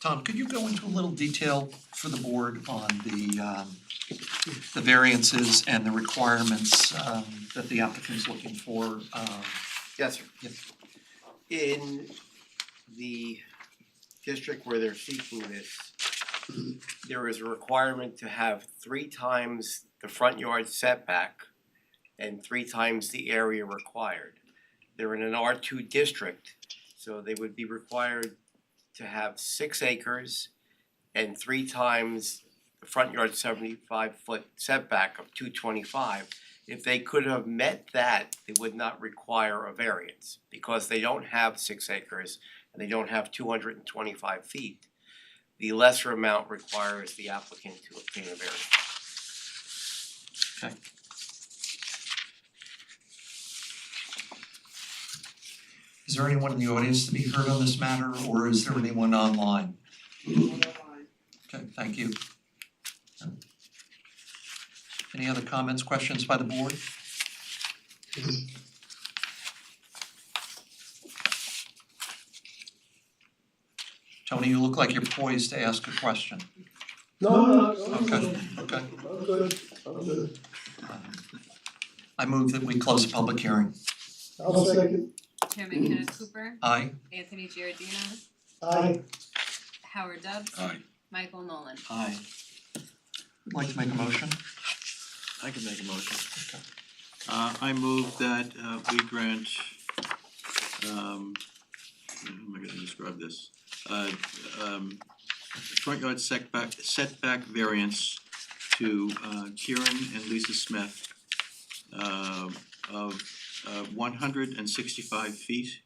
Tom, could you go into a little detail for the board on the variances and the requirements that the applicant's looking for? Yes, sir. Yeah. In the district where they're seeking this, there is a requirement to have 3 times the front yard setback and 3 times the area required. They're in an R2 district, so they would be required to have 6 acres and 3 times the front yard 75-foot setback of 225. If they could have met that, they would not require a variance because they don't have 6 acres and they don't have 225 feet. The lesser amount requires the applicant to obtain a variance. Okay. Is there anyone in the audience to be heard on this matter, or is there anyone online? Okay, thank you. Any other comments, questions by the board? Tony, you look like you're poised to ask a question. No. Okay, okay. I'm good, I'm good. I move that we close the public hearing. I'll second. Chairman Kenneth Cooper, Aye. Anthony Giardina, Aye. Howard Dubs. Aye. Michael Nolan. Aye. Would like to make a motion? I can make a motion. Okay. I move that we grant, how am I gonna describe this? Front yard setback variance to Kieran and Lisa Smith of 165 feet.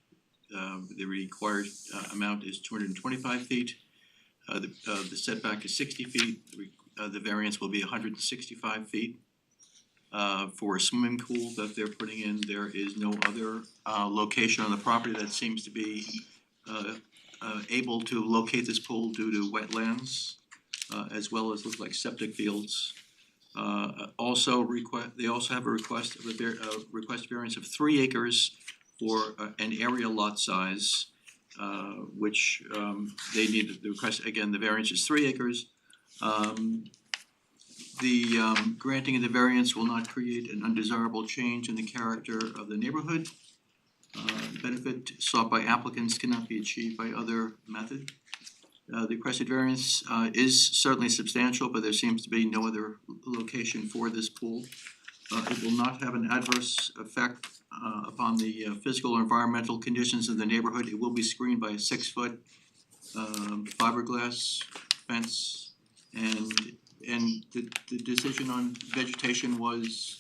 The required amount is 225 feet. The setback is 60 feet. The variance will be 165 feet. For a swimming pool that they're putting in, there is no other location on the property that seems to be able to locate this pool due to wetlands, as well as look like septic fields. They also have a request of request variance of 3 acres for an area lot size, which they need the request, again, the variance is 3 acres. The granting of the variance will not create an undesirable change in the character of the neighborhood. Benefit sought by applicants cannot be achieved by other method. The requested variance is certainly substantial, but there seems to be no other location for this pool. It will not have an adverse effect upon the physical or environmental conditions in the neighborhood. It will be screened by a 6-foot fiberglass fence, and the decision on vegetation was,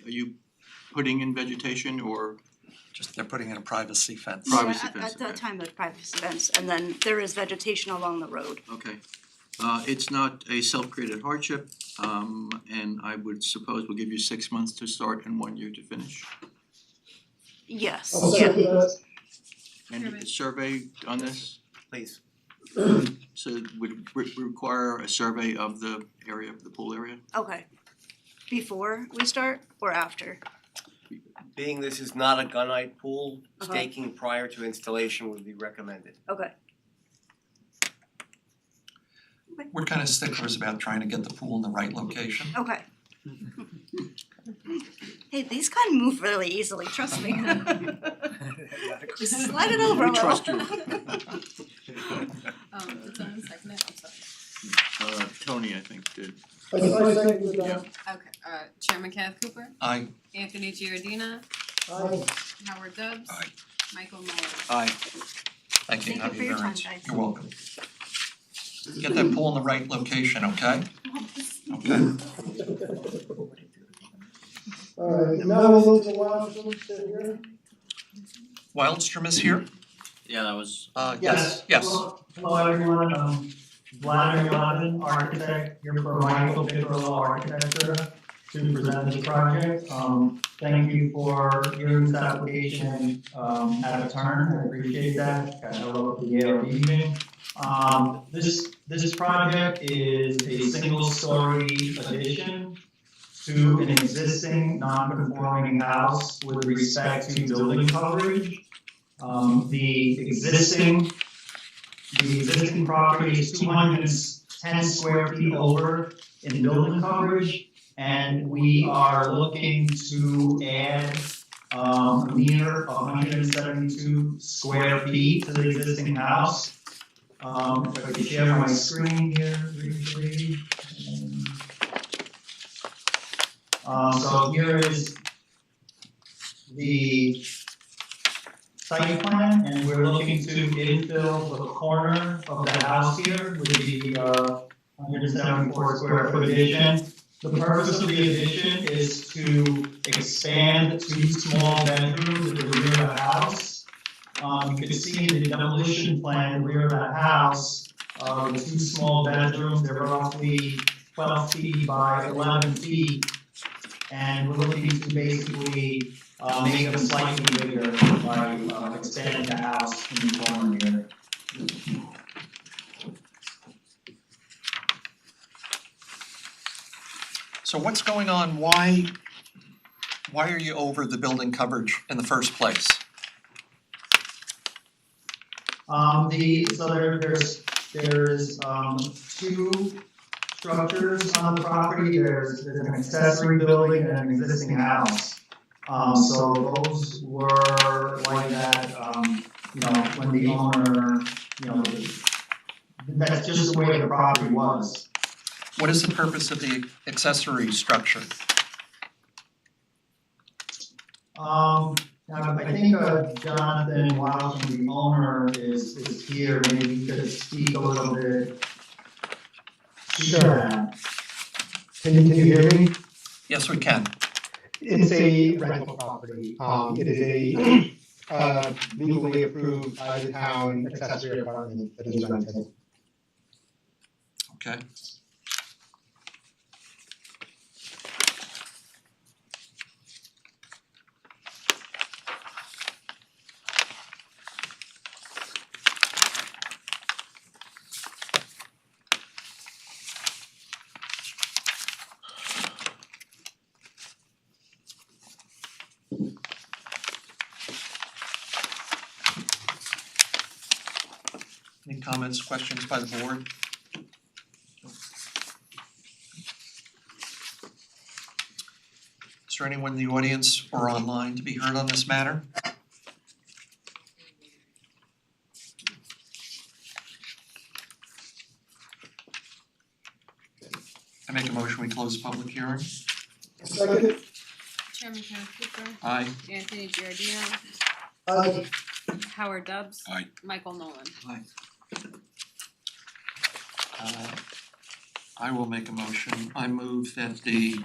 are you putting in vegetation or? Just they're putting in a privacy fence. Privacy Yeah, fence, at the okay. time of privacy fence, and then there is vegetation along the road. Okay. It's not a self-created hardship, and I would suppose we'll give you 6 months to start and 1 year to finish. Yes, I'll yeah. second that. And a survey on this? Please. So would require a survey of the area, of the pool area? Okay. Before we start or after? Being this is not a gunite pool, Uh-huh. staking prior to installation would be recommended. Okay. We're kind of sticklers about trying to get the pool in the right location. Okay. Hey, these kind of move really easily, trust me. Just slide it over a We little. trust you. Did someone second it? I'm sorry. Tony, I think, did. I second that. Okay, Chairman Kenneth Cooper, Aye. Anthony Giardina, Aye. Howard Dubs. Aye. Michael Nolan. Aye. Thank you, Thank you have for your your time, variance. guys. You're welcome. Get that pool in the right location, okay? Okay. Alright, now we'll move to Wildstone, sit here. Wildstrom is here? Yeah, that was. Yes, yes. Hello everyone, Vladimir Levin, architect, here for Michael Piccolo Architecture to present this project. Thank you for hearing this application at a turn, I appreciate that, got hello at the ARB meeting. This project is a single-story addition to an existing non-conforming house with respect to building coverage. The existing property is 210 square feet over in building coverage, and we are looking to add near 172 square feet to the existing house. If I could share my screen here briefly. So here is the site plan, and we're looking to infill the corner of the house here with the 174 square foot addition. The purpose of the addition is to expand 2 small bedrooms at the rear of the house. You can see in the demolition plan, the rear of the house, the 2 small bedrooms, they're roughly 12 feet by 11 feet. And we're looking to basically make them slightly bigger by expanding the house in the corner here. So what's going on? Why are you over the building coverage in the first place? There's 2 structures on the property. There's an accessory building and an existing house. So those were like that, when the owner, that's just the way the property was. What is the purpose of the accessory structure? I think Jonathan Wild, the owner, is here. Maybe he could speak a little bit. Sure. Can you hear me? Yes, we can. It's a rental property. It is a legally approved by the town accessory apartment that is rented. Okay. Any comments, questions by the board? Is there anyone in the audience or online to be heard on this matter? I make a motion, we close the public hearing. Second. Chairman Kenneth Cooper. Aye. Anthony Giardino. Aye. Howard Dubs. Aye. Michael Nolan. Aye. I will make a motion. I move that the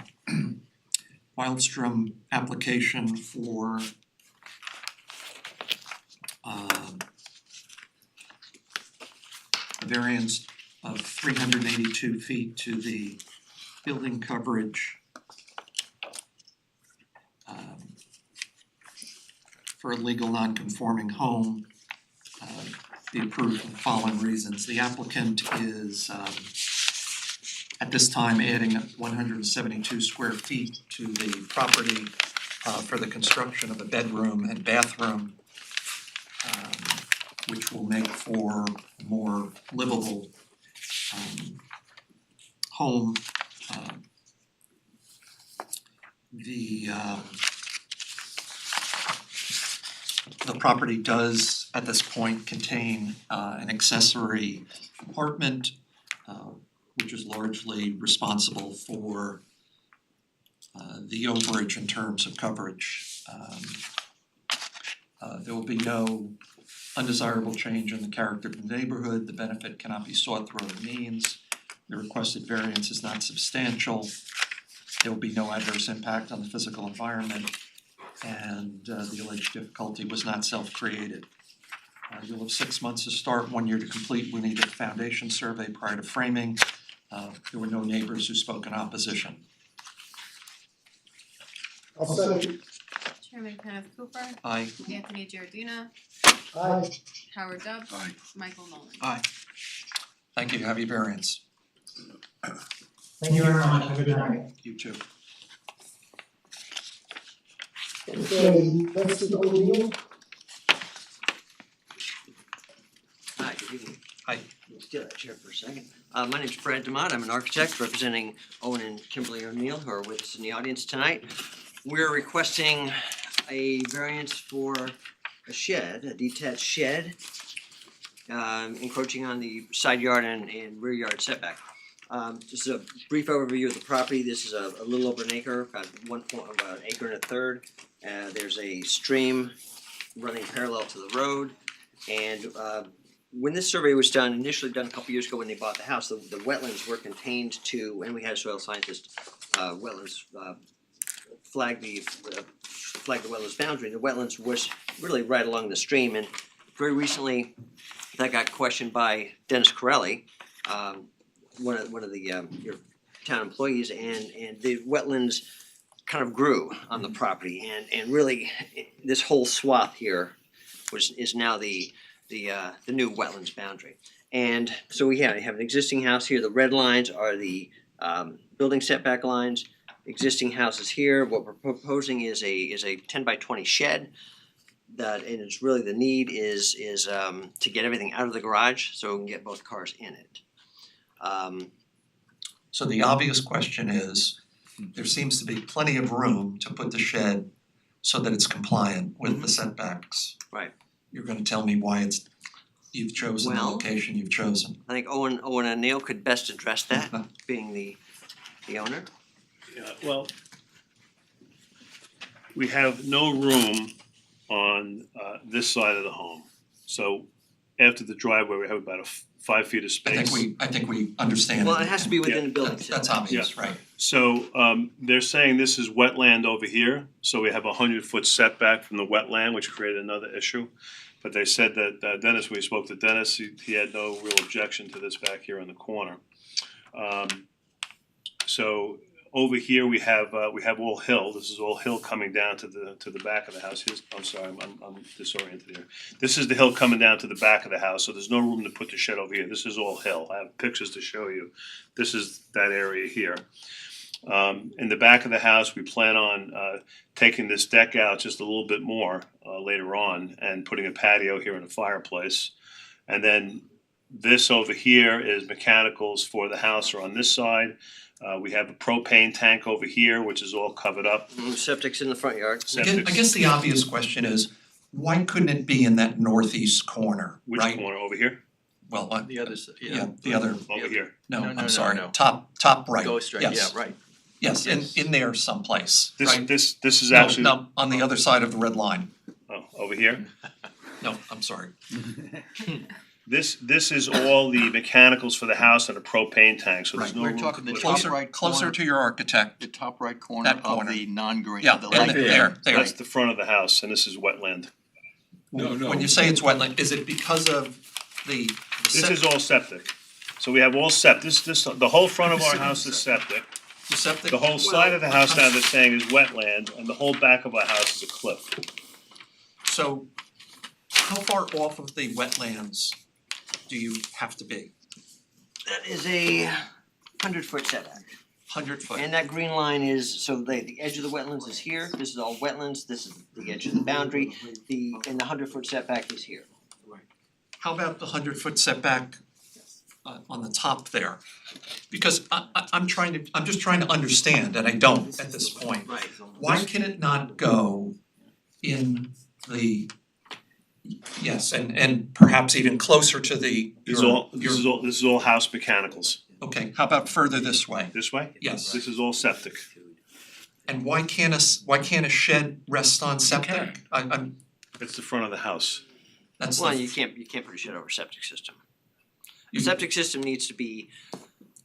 Wildstrom application for a variance of 382 feet to the building coverage for a legal non-conforming home be approved for the following reasons. The applicant is at this time adding 172 square feet to the property for the construction of a bedroom and bathroom, which will make for a more livable home. The property does at this point contain an accessory apartment which is largely responsible for the overage in terms of coverage. There will be no undesirable change in the character of the neighborhood. The benefit cannot be sought through other means. The requested variance is not substantial. There will be no adverse impact on the physical environment, and the alleged difficulty was not self-created. You'll have 6 months to start, 1 year to complete. We needed a foundation survey prior to framing. There were no neighbors who spoke in opposition. I'll second. Chairman Kenneth Cooper. Aye. Anthony Giardino. Aye. Howard Dubs. Aye. Michael Nolan. Aye. Thank you. Have your variance. Thank you very much. Have a good night. You too. Okay, next is O'Neill. Hi, good evening. Hi. Steal that chair for a second. My name's Brad DeMott. I'm an architect representing Owen and Kimberly O'Neill, who are with us in the audience tonight. We're requesting a variance for a shed, a detached shed, encroaching on the side yard and rear yard setback. Just a brief overview of the property. This is a little over an acre, about about an acre and a third. There's a stream running parallel to the road. And when this survey was done, initially done a couple years ago when they bought the house, the wetlands were contained to, and we had a soil scientist, wetlands flag the wetlands boundary. The wetlands was really right along the stream, and very recently that got questioned by Dennis Corelli, one of the your town employees, and the wetlands kind of grew on the property, and really this whole swath here is now the new wetlands boundary. And so we have an existing house here. The red lines are the building setback lines. Existing houses here. What we're proposing is a 10 by 20 shed. And it's really the need is to get everything out of the garage so we can get both cars in it. So the obvious question is, there seems to be plenty of room to put the shed so that it's compliant with the setbacks. Right. You're gonna tell me why you've chosen the Well, location you've chosen. I think Owen and Neil could best address that, being the owner. Yeah, well, we have no room on this side of the home. So after the driveway, we have about 5 feet of space. I think we understand. Well, it has to be within the building. That's obvious, right? So they're saying this is wetland over here, so we have 100-foot setback from the wetland, which created another issue. But they said that Dennis, when we spoke to Dennis, he had no real objection to this back here in the corner. So over here we have all hill. This is all hill coming down to the back of the house. I'm sorry, I'm disoriented here. This is the hill coming down to the back of the house, so there's no room to put the shed over here. This is all hill. I have pictures to show you. This is that area here. In the back of the house, we plan on taking this deck out just a little bit more later on and putting a patio here and a fireplace. And then this over here is mechanicals for the house are on this side. We have a propane tank over here, which is all covered up. Septic's in the front yard. I guess the obvious question is, why couldn't it be in that northeast corner, Which right? corner, over here? Well, The other side, yeah, the other, Over here. no, No, no, I'm sorry, no. top right, Go straight, yes. yeah, right. Yes, Yes. in there someplace, This right? this is No, actually no, on the other side of the red line. oh, over here. No, I'm sorry. This is all the mechanicals for the house and a propane tank, so there's Right. no We're room talking to the put top it. right Closer corner, to your architect. the top right corner That of corner. the non-green, Yeah, the and light. there. That's the front of the house, and this is wetland. No, no. When you say it's wetland, is it because of the This is all septic. So we have all septic. The whole front of our house is septic. the septic? The whole side of the house now they're saying is wetland, and the whole back of our house is a cliff. So how far off of the wetlands do you have to be? That is a 100-foot setback. 100 foot? And that green line is, so the edge of the wetlands is here, this is all wetlands, this is the edge of the boundary, and the 100-foot setback is here. How about the 100-foot setback on the top there? Because I'm just trying to understand, and I don't at this point. Right. Why can it not go in the, yes, and perhaps even closer to the, This is all house mechanicals. okay, how about further this way? This way? Yes. This is all septic. And why can't a shed rest on septic? I'm, It's the front of the house. that's Well, the, you can't put a shed over a septic system. The You- septic system needs to be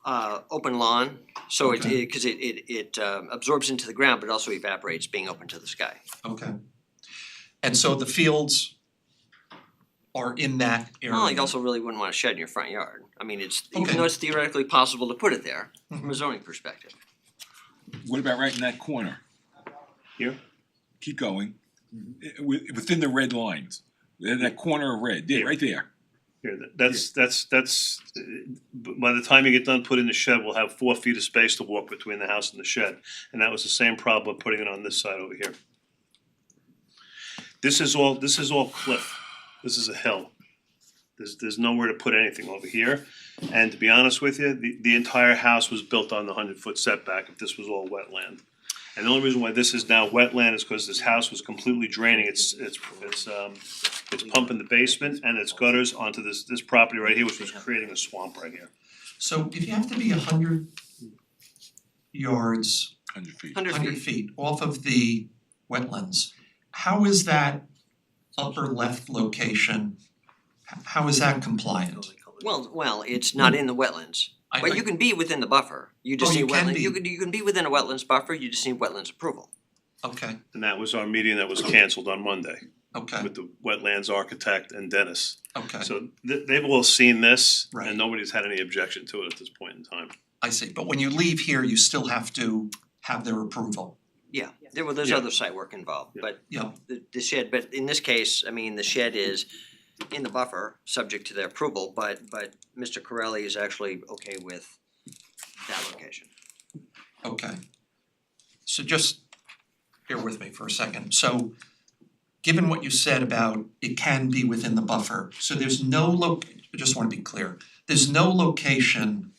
open lawn, so Okay. it absorbs into the ground, but also evaporates being open to the sky. okay. And so the fields are in that area? Well, you also really wouldn't want a shed in your front yard. I mean, it's, Okay. even though it's theoretically possible to put it there, from a zoning perspective. What about right in that corner? Here? Keep going. Within the red lines, in that corner of red, there, right there. Here, that's, by the time you get done putting the shed, we'll have 4 feet of space to walk between the house and the shed. And that was the same problem putting it on this side over here. This is all cliff. This is a hill. There's nowhere to put anything over here. And to be honest with you, the entire house was built on the 100-foot setback if this was all wetland. And the only reason why this is now wetland is because this house was completely draining, it's pumping the basement and its gutters onto this property right here, which was creating a swamp right here. So if you have to be 100 yards, 100 feet. 100 feet off of the wetlands, how is that upper left location, how is that compliant? Well, it's not in the wetlands, but you can be within the buffer. You just Oh, need you can wetland, be. you can be within a wetlands buffer, you just need wetlands approval. Okay, And that was our meeting that was canceled on Monday okay, with the wetlands architect and Dennis. okay, So they've all seen this Right. and nobody's had any objection to it at this point in time. I see, but when you leave here, you still have to have their approval. Yeah, there's Yeah. other site work involved, but Yeah, the shed, but in this case, I mean, the shed is in the buffer, subject to their approval, but Mr. Corelli is actually okay with that location. okay. So just bear with me for a second. So given what you said about it can be within the buffer, so there's no I just wanna be clear, there's no location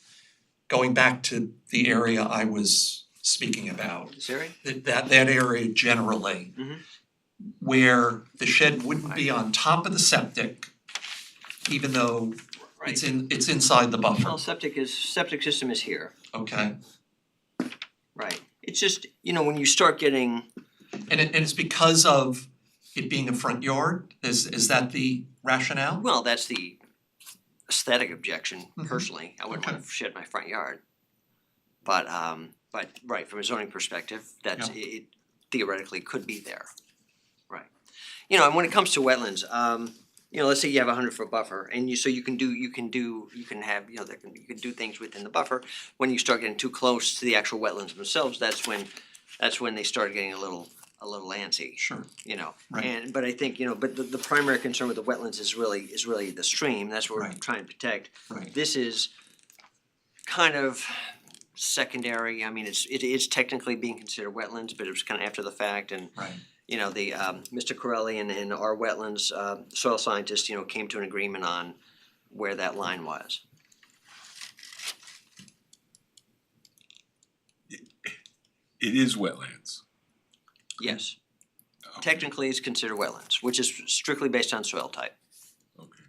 going back to the area I was speaking about, This area? that area generally, Mhm. where the shed wouldn't be on top of the septic, even though it's inside the buffer, Well, septic system is here, okay? right? It's just, when you start getting, And it's because of it being a front yard, is that the rationale? well, that's the aesthetic objection Mhm. personally. I wouldn't wanna shed my front yard. But right, from a zoning perspective, that's it theoretically could be there. Right. And when it comes to wetlands, let's say you have a 100-foot buffer and you can do things within the buffer. When you start getting too close to the actual wetlands themselves, that's when they start getting a little antsy. Sure. Right. But I think, but the primary concern with the wetlands is really the stream, that's what we're Right. trying to protect. Right. This is kind of secondary, I mean, it's technically being considered wetlands, but it was kind of after the fact and Right. the Mr. Corelli and our wetlands soil scientist, came to an agreement on where that line was. It is wetlands. Yes. Technically, it's considered wetlands, which is strictly based on soil type. Okay.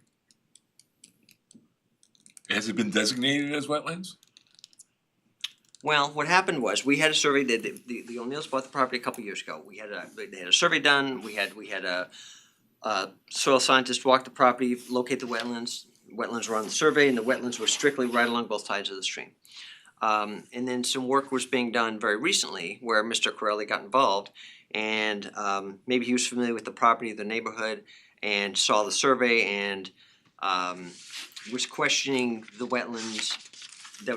Has it been designated as wetlands? Well, what happened was, we had a survey, the O'Neills bought the property a couple years ago, they had a survey done, we had a soil scientist walk the property, locate the wetlands were on the survey, and the wetlands were strictly right along both sides of the stream. And then some work was being done very recently where Mr. Corelli got involved, and maybe he was familiar with the property, the neighborhood, and saw the survey and was questioning the wetlands that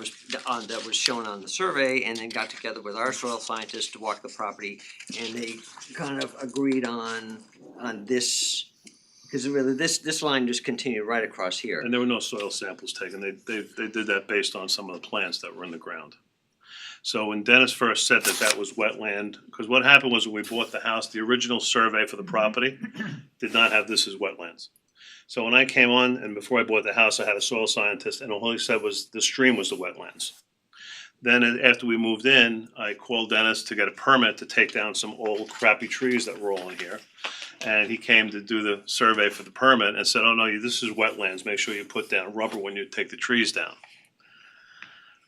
was shown on the survey, and then got together with our soil scientists to walk the property, and they kind of agreed on this, because really this line just continued right across here. And there were no soil samples taken, they did that based on some of the plants that were in the ground. So when Dennis first said that was wetland, because what happened was when we bought the house, the original survey for the property did not have this as wetlands. So when I came on and before I bought the house, I had a soil scientist and all he said was the stream was the wetlands. Then after we moved in, I called Dennis to get a permit to take down some old crappy trees that were all in here. And he came to do the survey for the permit and said, oh no, this is wetlands, make sure you put down rubber when you take the trees down.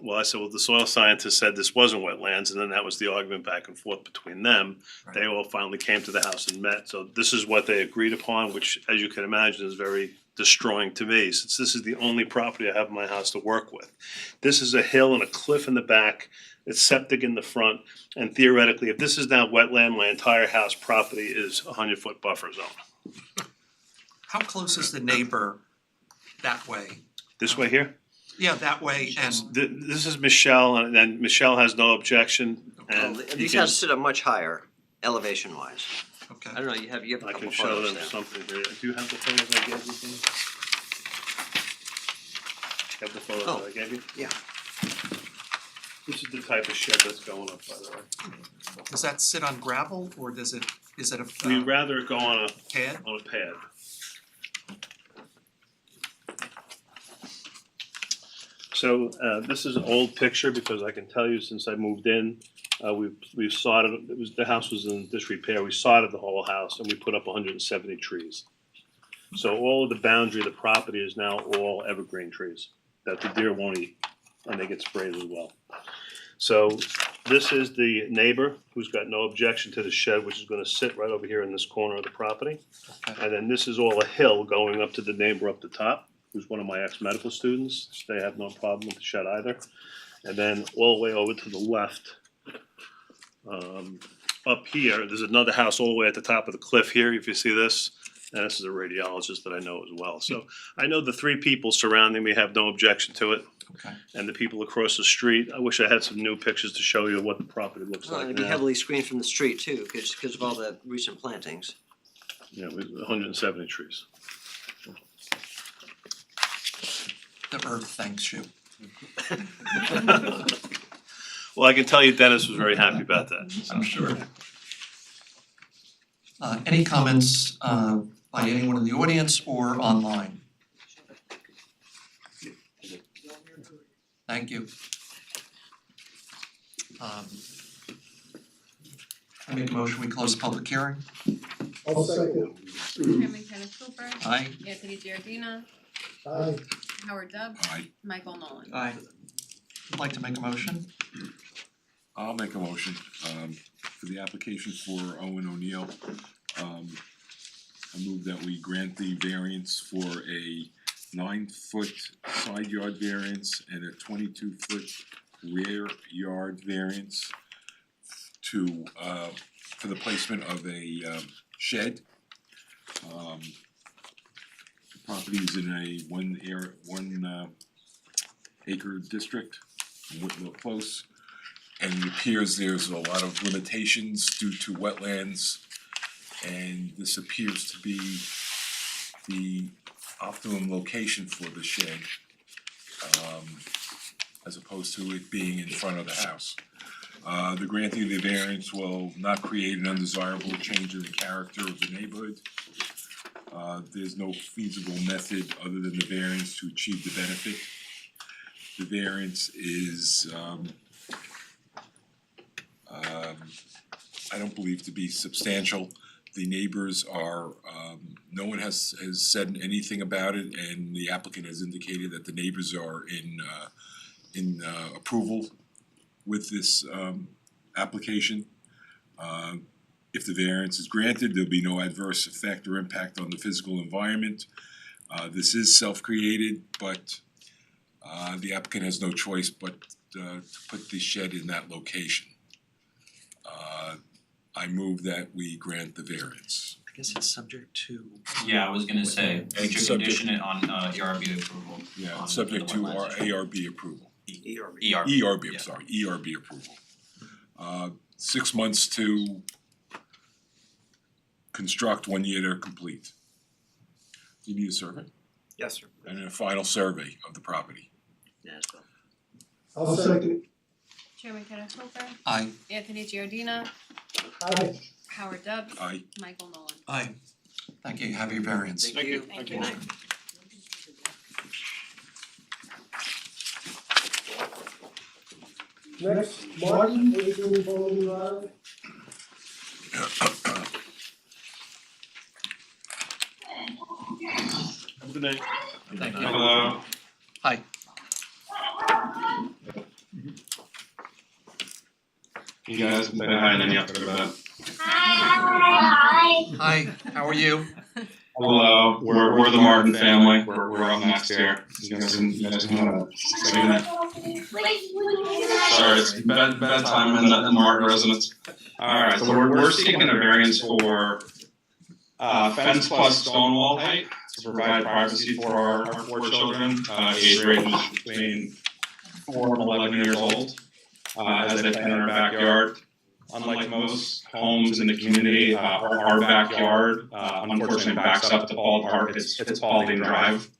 Well, I said, well, the soil scientist said this wasn't wetlands, and then that was the argument back and forth between them. Right. They all finally came to the house and met, so this is what they agreed upon, which, as you can imagine, is very destroying to me, since this is the only property I have in my house to work with. This is a hill and a cliff in the back, it's septic in the front, and theoretically, if this is now wetland, my entire house property is a 100-foot buffer zone. How close is the neighbor that way? This way here? Yeah, that way, and This is Michelle, and Michelle has no objection, and you These can- houses sit up much higher, elevation wise. okay. I don't know, you have a I couple can show photos them there. something here. Do you have the photos I gave you? Dean? Have the photos Oh. I gave you? Yeah. This is the type of shed that's going up, by the way. Does that sit on gravel or is it a We'd rather go on pad? a pad. So this is an old picture because I can tell you since I moved in, we've sodded, the house was in disrepair, we sodded the whole house and we put up 170 trees. So all of the boundary of the property is now all evergreen trees that the deer won't eat, and they get sprayed as well. So this is the neighbor who's got no objection to the shed, which is gonna sit right over here in this corner of the property. And then this is all a hill going up to the neighbor up the top, who's one of my ex-medical students. They have no problem with the shed either. And then all the way over to the left, up here, there's another house all the way at the top of the cliff here, if you see this. And this is a radiologist that I know as well. So I know the three people surrounding me have no objection to it. Okay. And the people across the street, I wish I had some new pictures to show you what the property looks Well, like it'd be now. heavily screened from the street too, because of all the recent plantings. Yeah, with 170 trees. The earth thanks you. Well, I can tell you Dennis was very happy about that. I'm sure. Any comments by anyone in the audience or online? Thank you. I make a motion, we close the public hearing. I'll second. Chairman Kenneth Cooper. Aye. Anthony Giardina. Aye. Howard Dubs. Aye. Michael Nolan. Aye. Would like to make a motion? I'll make a motion for the application for Owen O'Neill. I move that we grant the variance for a 9-foot side yard variance and a 22-foot rear yard variance to for the placement of a shed. The property is in a one acre district in Whitwell Close. And it appears there's a lot of limitations due to wetlands. And this appears to be the optimum location for the shed, as opposed to it being in front of the house. The granting of the variance will not create an undesirable change in the character of the neighborhood. There's no feasible method other than the variance to achieve the benefit. The variance is I don't believe to be substantial. The neighbors are, no one has said anything about it, and the applicant has indicated that the neighbors are in approval with this application. If the variance is granted, there'll be no adverse effect or impact on the physical environment. This is self-created, but the applicant has no choice but to put the shed in that location. I move that we grant the variance. I guess it's subject to. Yeah, I was gonna say, we should Subject- condition it on ERB approval. Yeah, on subject the to wetlands our issue. ARB approval. ERB. ERB, I'm yeah. sorry, ERB approval. 6 months to construct, 1 year to complete. Do you need a survey? Yes, sir. And a final survey of the property. I'll second. Chairman Kenneth Cooper. Aye. Anthony Giardina. Aye. Howard Dubs. Aye. Michael Nolan. Aye. Thank you, have your variance. Thank you. Thank you. Next, Martin, 18 Bowling Drive. Have a good night. Thank you. Hello. Hi. You guys can say hi and then you have to go to bed. Hi, how are you? Hello, we're the Martin family. We're up next here. You guys can have a segment. Sorry, it's bedtime in the Martin residence. Alright, so we're seeking a variance for fence plus stone wall height to provide privacy for our 4 children, age ranges between 4 and 11 years old, as they play in our backyard. Unlike most homes in the community, our backyard unfortunately backs up to Paul Park. It's Paulding Drive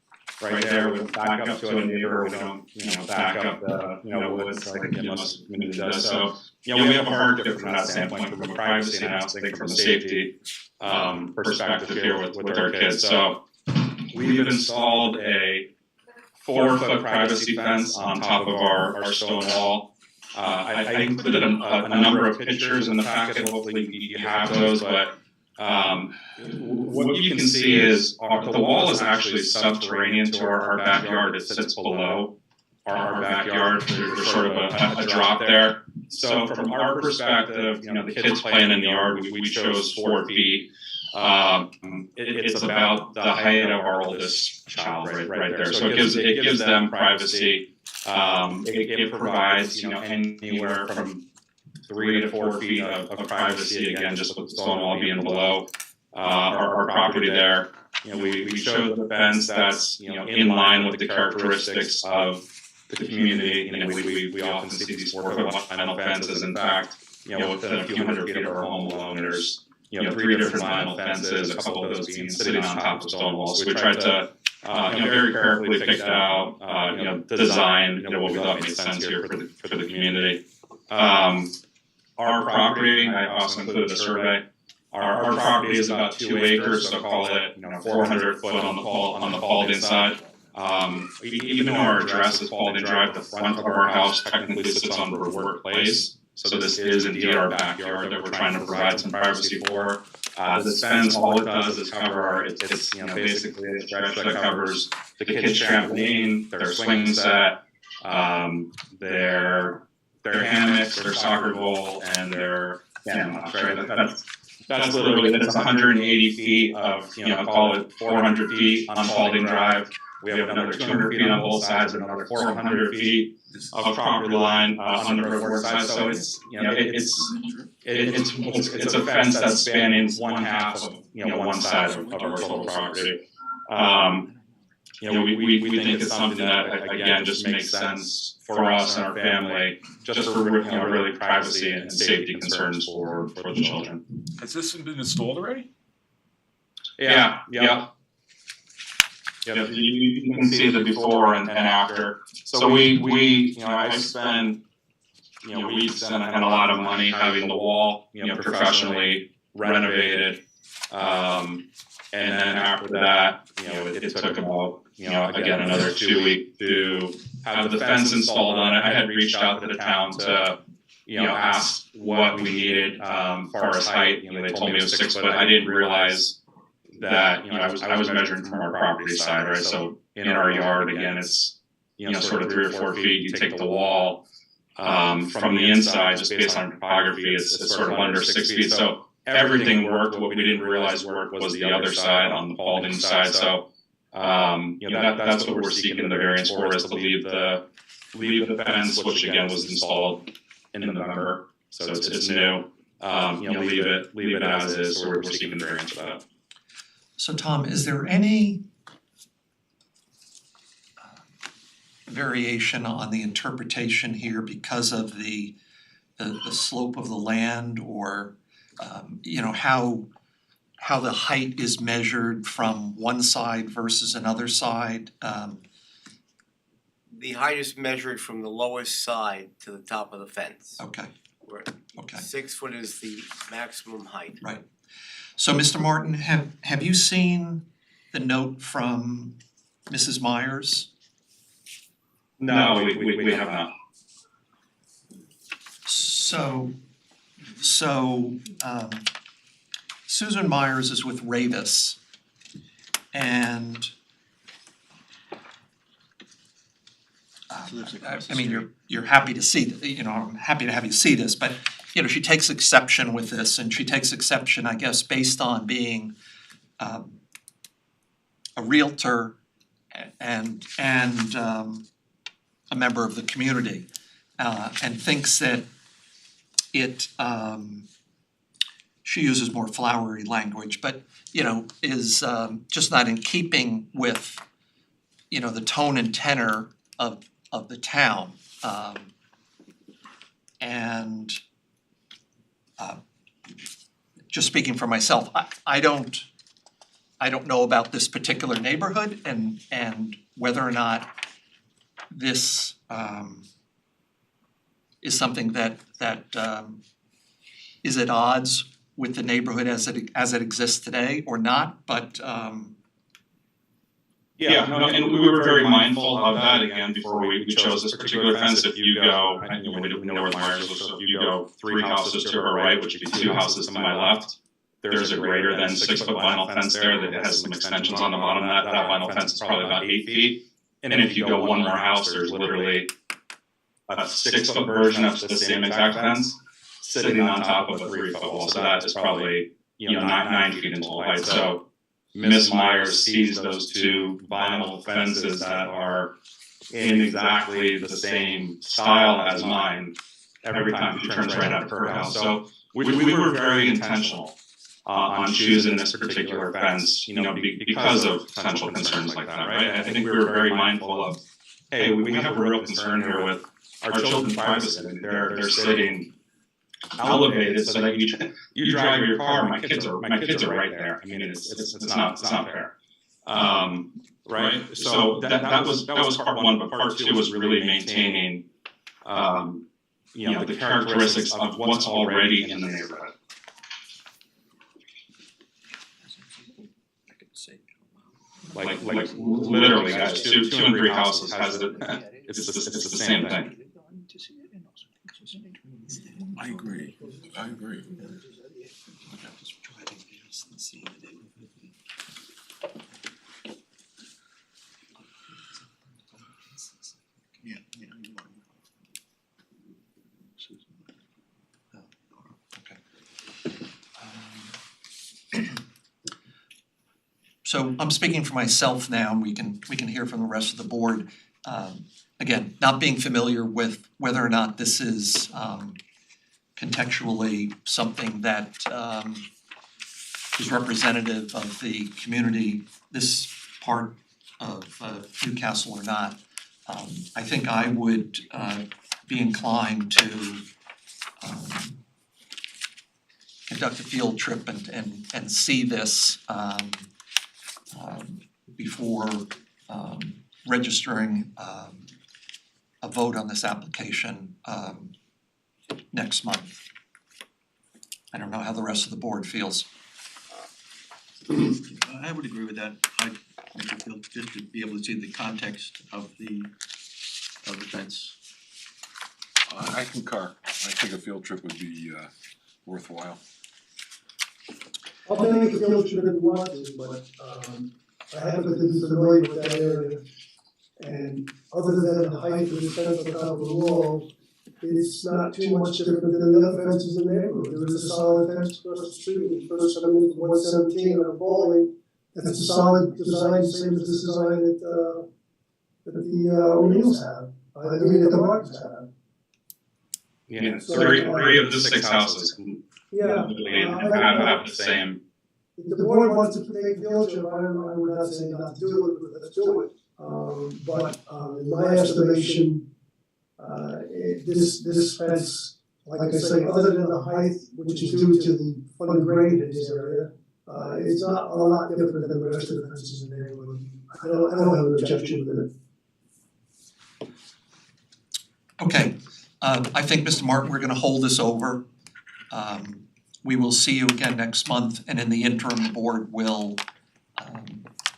right there. We back up to a neighbor. We don't, back up the, woods like most community does. So, we have a hardship from that standpoint, from a privacy and I also think from a safety perspective here with our kids. So we've installed a 4-foot privacy fence on top of our stone wall. I included a number of pictures in the packet, hopefully you have those, but what you can see is the wall is actually subterranean to our backyard. It sits below our backyard. There's sort of a drop there. So from our perspective, the kids playing in the yard, we chose 4 feet. It's about the height of our oldest child right there. So it gives them privacy. It provides anywhere from 3 to 4 feet of privacy, again, just with the stone wall being below our property there. We showed the fence that's in line with the characteristics of the community. We often see these 4-foot vinyl fences. In fact, within a few hundred feet of our home alone, there's 3 different vinyl fences, a couple of those being sitting on top of stone walls. So we tried to very carefully pick out, design, what we thought made sense here for the community. Our property, I also included a survey. Our property is about 2 acres, so call it 400 foot on the Paulding side. Even though our address is Paulding Drive, the front of our house technically sits on Reward Place. So this is indeed our backyard that we're trying to provide some privacy for. This fence, all it does is cover it's basically a stretch that covers the kids' trampoline, their swing set, their hammocks, their soccer goal, and their hammocks, right? That's literally, it's 180 feet of, call it 400 feet on Paulding Drive. We have another 200 feet on both sides and another 400 feet of property line on the Reward side. So it's a fence that's spanning one half of one side of our total property. We think it's something that again just makes sense for us and our family, just for really privacy and safety concerns for the children. Has this been installed already? Yeah. You can see the before and after. So I spent weeks and a lot of money having the wall professionally renovated, and then after that it took about again another 2 weeks to have the fence installed on it. I had reached out to the town to ask what we needed far as height. They told me it was 6 foot. I didn't realize that I was measuring from our property side, right? So in our yard, again, it's sort of 3 or 4 feet. You take the wall from the inside, just based on topography, it's sort of under 6 feet. So everything worked. What we didn't realize worked was the other side, on the Paulding side. So that's what we're seeking the variance for, is to leave the fence, which again was installed in November, so it's new. Leave it as is. So we're seeking the variance for that. So Tom, is there any variation on the interpretation here because of the slope of the land, or how the height is measured from one side versus another side? The height is measured from the lowest side to the top of the fence. Okay. Where Okay. 6 foot is the maximum height. Right. So Mr. Martin, have you seen the note from Mrs. Myers? No, we have not. So Susan Myers is with Ravis, and I mean, you're happy to see, I'm happy to have you see this, but she takes exception with this, and she takes exception, I guess, based on being a realtor and a member of the community, and thinks that she uses more flowery language, but is just not in keeping with the tone and tenor of the town, and just speaking for myself, I don't know about this particular neighborhood and whether or not this is something that is at odds with the neighborhood as it exists today or not, but Yeah, no, and we were very mindful of that again before we chose this particular fence. If you go, we know where the Myers is, so if you go 3 houses to her right, which would be 2 houses to my left, there's a greater than 6-foot vinyl fence there that has some extensions on the bottom. That vinyl fence is probably about 8 feet. And if you go one more house, there's literally a 6-foot version of the same exact fence sitting on top of a 3-foot wall. So that is probably 9 feet in total height. So Miss Myers sees those 2 vinyl fences that are in exactly the same style as mine every time she turns right out of her house. So we were very intentional on choosing this particular fence, because of potential concerns like that, right? I think we were very mindful of, hey, we have a real concern here with our children's privacy. I mean, they're sitting elevated so that you drive your car, my kids are right there. I mean, it's not fair. Right? So that was part one, but part two was really maintaining the characteristics of what's already in the neighborhood. Like literally, guys, 2 and 3 houses has it. It's the same thing. I agree. So I'm speaking for myself now, and we can hear from the rest of the board. Again, not being familiar with whether or not this is contextually something that is representative of the community, this part of Newcastle or not. I think I would be inclined to conduct a field trip and see this before registering a vote on this application next month. I don't know how the rest of the board feels. I would agree with that. I feel just to be able to see the context of the fence. I concur. I think a field trip would be worthwhile. I'll take a field trip if you want to, but I happen to be familiar with that area. And other than the height of the fence on top of the wall, it's not too much different than the other fences in the neighborhood. There is a solid fence across the street, when you first come in 117 on Bowling. That's a solid design, same as the design that the O'Neills have, that the Martins have. Yeah, three of the 6 houses have the same. If the board wants to take a field trip, I would not say not to do it, but let's do it. But in my estimation, this fence, like I say, other than the height, which is due to the fun grade in this area, it's not a lot different than the rest of the fences in the neighborhood. I don't have an objection with it. Okay, I think, Mr. Martin, we're gonna hold this over. We will see you again next month, and in the interim, the board will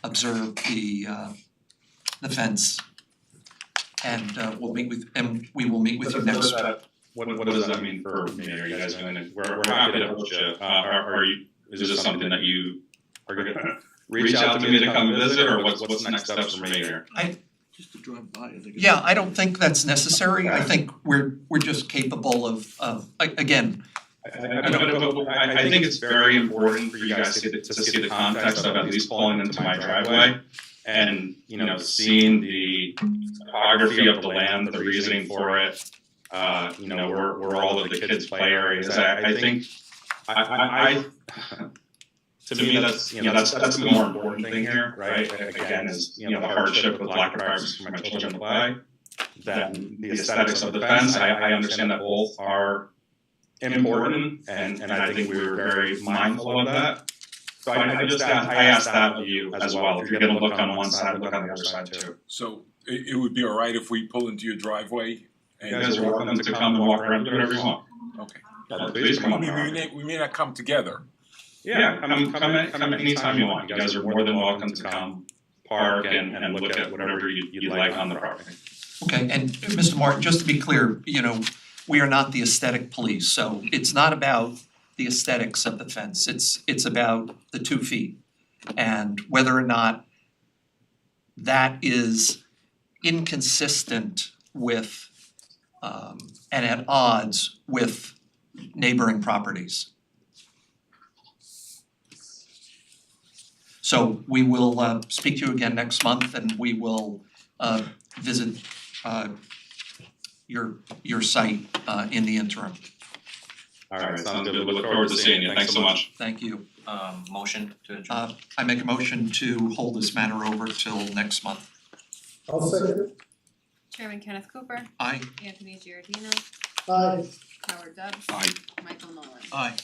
observe the fence. And we will meet with you next. What does that mean for me? Are you guys gonna, we're happy to host you. Is this something that you are gonna reach out to me to come visit, or what's the next steps for me here? Just to drive by, I think. Yeah, I don't think that's necessary. I think we're just capable of again. I think it's very important for you guys to see the context of at least pulling into my driveway and, seeing the topography of the land, the reasoning for it, where all of the kids' play areas. I think to me that's the more important thing here, right? Again, is the hardship with lack of privacy for my children to play, than the aesthetics of the fence. I understand that both are important, and I think we were very mindful of that. So I asked that of you as well. If you're gonna look on one side, look on the other side too. So it would be all right if we pull into your driveway? And you guys are welcome to come and walk around, do whatever you want. Okay. Please come on. We may not come together. Yeah, come anytime you want. You guys are more than welcome to come park and look at whatever you'd like on the property. Okay, and Mr. Martin, just to be clear, you know, we are not the aesthetic police, so it's not about the aesthetics of the fence, it's about the 2 feet. And whether or not that is inconsistent with and at odds with neighboring properties. So we will speak to you again next month and we will visit your site in the interim. All right, sounds good. Look forward to seeing you. Thanks so much. Thank you. Motion to adjourn. I make a motion to hold this matter over till next month. I'll second it. Chairman Kenneth Cooper. Aye. Anthony Giardina. Aye. Howard Dubs. Aye. Michael Nolan. Aye.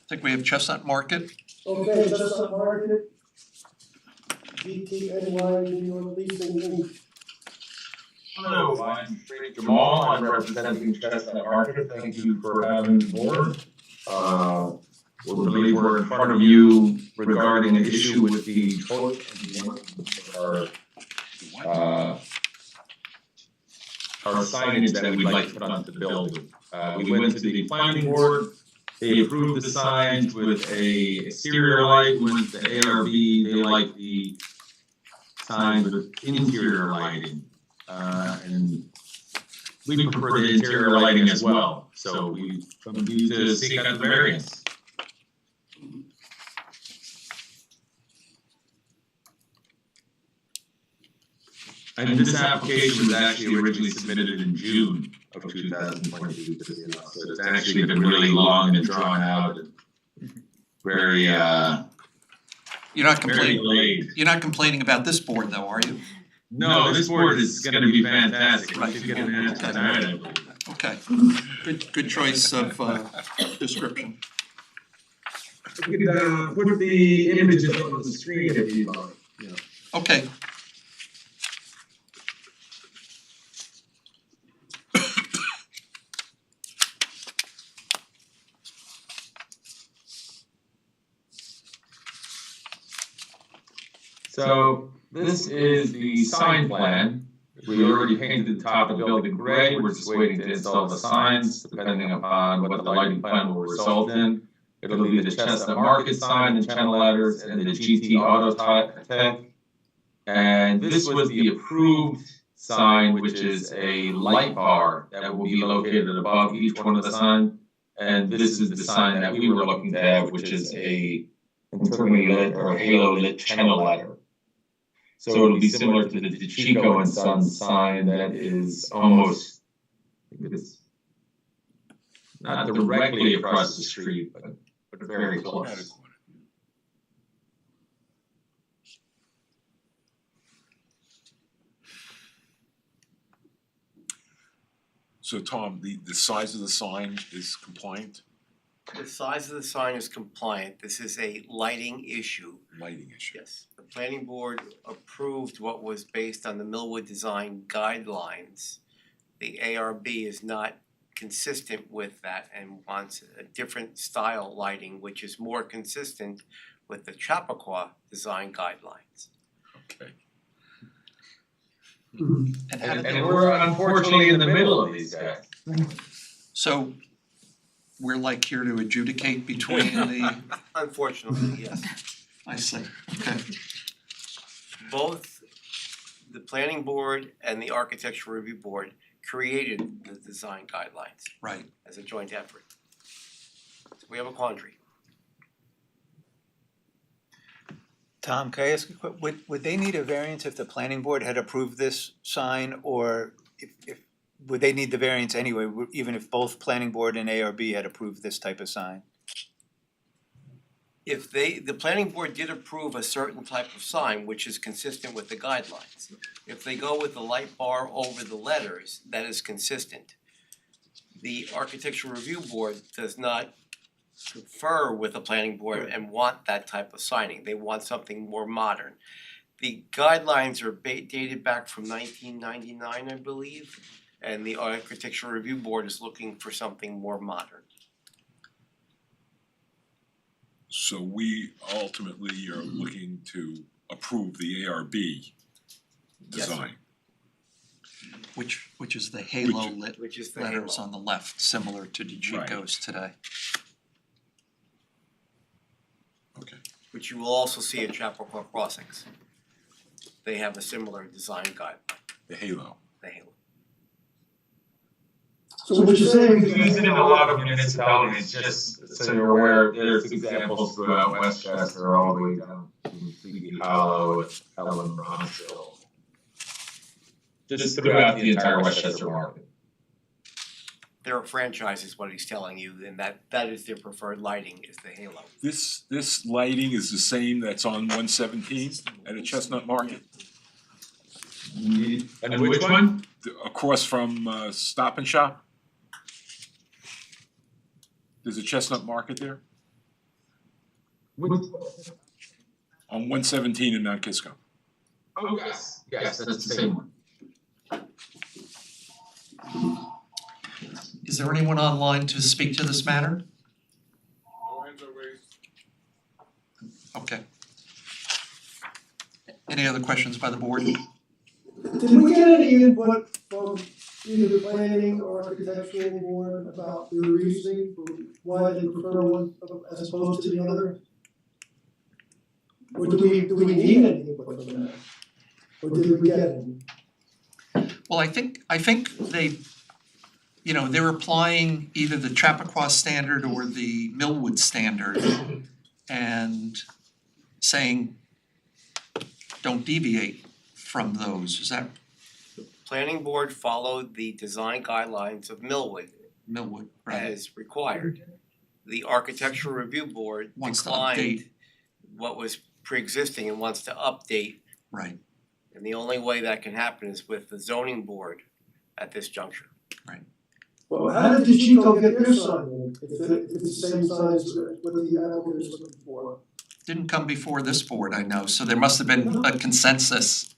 I think we have Chestnut Market. Okay, Chestnut Market. GTNY New York Leasing Inc. Hello, I'm Frank Jamal, I'm representing Chestnut Market, thank you for having the board. We believe we're in front of you regarding an issue with the toilet our signage that we'd like to put onto the building. We went to the planning board, they approved the signs with a exterior light, with the ARB, they like the signs with interior lighting. And we prefer the interior lighting as well, so we come to you to seek out the variance. And this application was actually originally submitted in June of 2022, so it's actually been really long and drawn out and very You're not very delayed. You're not complaining about this board though, are you? No, this board is gonna be fantastic, we should get an answer tonight, I believe. Okay, good choice of description. We could put the images on the screen if you'd like. Okay. So this is the sign plan. We already painted the top of the building gray, we're just waiting to install the signs, depending upon what the lighting plan will result in. It'll be the Chestnut Market sign, the channel letters, and the GT Auto tag. And this was the approved sign, which is a light bar that will be located above each one of the signs. And this is the sign that we were looking to have, which is a internally lit or halo lit channel letter. So it'll be similar to the Chico and Sons sign that is almost, I think it's not directly across the street, but very close. So Tom, the size of the sign is compliant? The size of the sign is compliant, this is a lighting issue. Lighting issue. Yes, the planning board approved what was based on the Millwood Design Guidelines. The ARB is not consistent with that and wants a different style lighting, which is more consistent with the Chappaqua Design Guidelines. Okay. And we're unfortunately in the middle of these guys. So we're like here to adjudicate between the, Unfortunately, yes. I see, okay. Both the planning board and the architectural review board created the design guidelines. Right. As a joint effort. So we have a quandary. Tom, can I ask a would they need a variance if the planning board had approved this sign, or if would they need the variance anyway, even if both planning board and ARB had approved this type of sign? If the planning board did approve a certain type of sign, which is consistent with the guidelines, if they go with the light bar over the letters, that is consistent. The architectural review board does not confer with the planning board and want that type of signing, they want something more modern. The guidelines are dated back from 1999, I believe. and the Architectural Review Board is looking for something more modern. So we ultimately are looking to approve the ARB Yes, sir. design. Which is the halo lit Which is the letters halo. on the left, similar to DeChico's today. Okay. Which you will also see at Chappaqua Crossings. They have a similar design guideline, The halo. the halo. So what you're saying We use it in a lot of municipalities, just so you're aware, there's examples throughout Westchester, all the way down to Sleepy Hollow, Pelham, Bronxville. Just throughout the entire Westchester market. They're a franchise is what he's telling you, and that is their preferred lighting is the halo. This lighting is the same that's on 117 at a Chestnut Market? And which one? Across from Stop and Shop? There's a Chestnut Market there? On 117 in Mount Kisco. Oh, yes, yes, that's the same one. Is there anyone online to speak to this matter? Okay. Any other questions by the board? Did we get any input from either the planning or architectural board about their reasoning for why they prefer one as opposed to the other? Or do we need any input from that? Or did we get any? Well, I think they, you know, they're applying either the Chappaqua standard or the Millwood standard and saying, don't deviate from those. Is that Planning Board followed the design guidelines of Millwood right? as required. The Architectural Review Board Wants to declined update. what was pre-existing and wants to update. Right. And the only way that can happen is with the zoning board at this juncture. Well, how did DeChico get their sign in, if it's the same sign as what the applicant is looking for? Didn't come before this board, I know, so there must have been a consensus.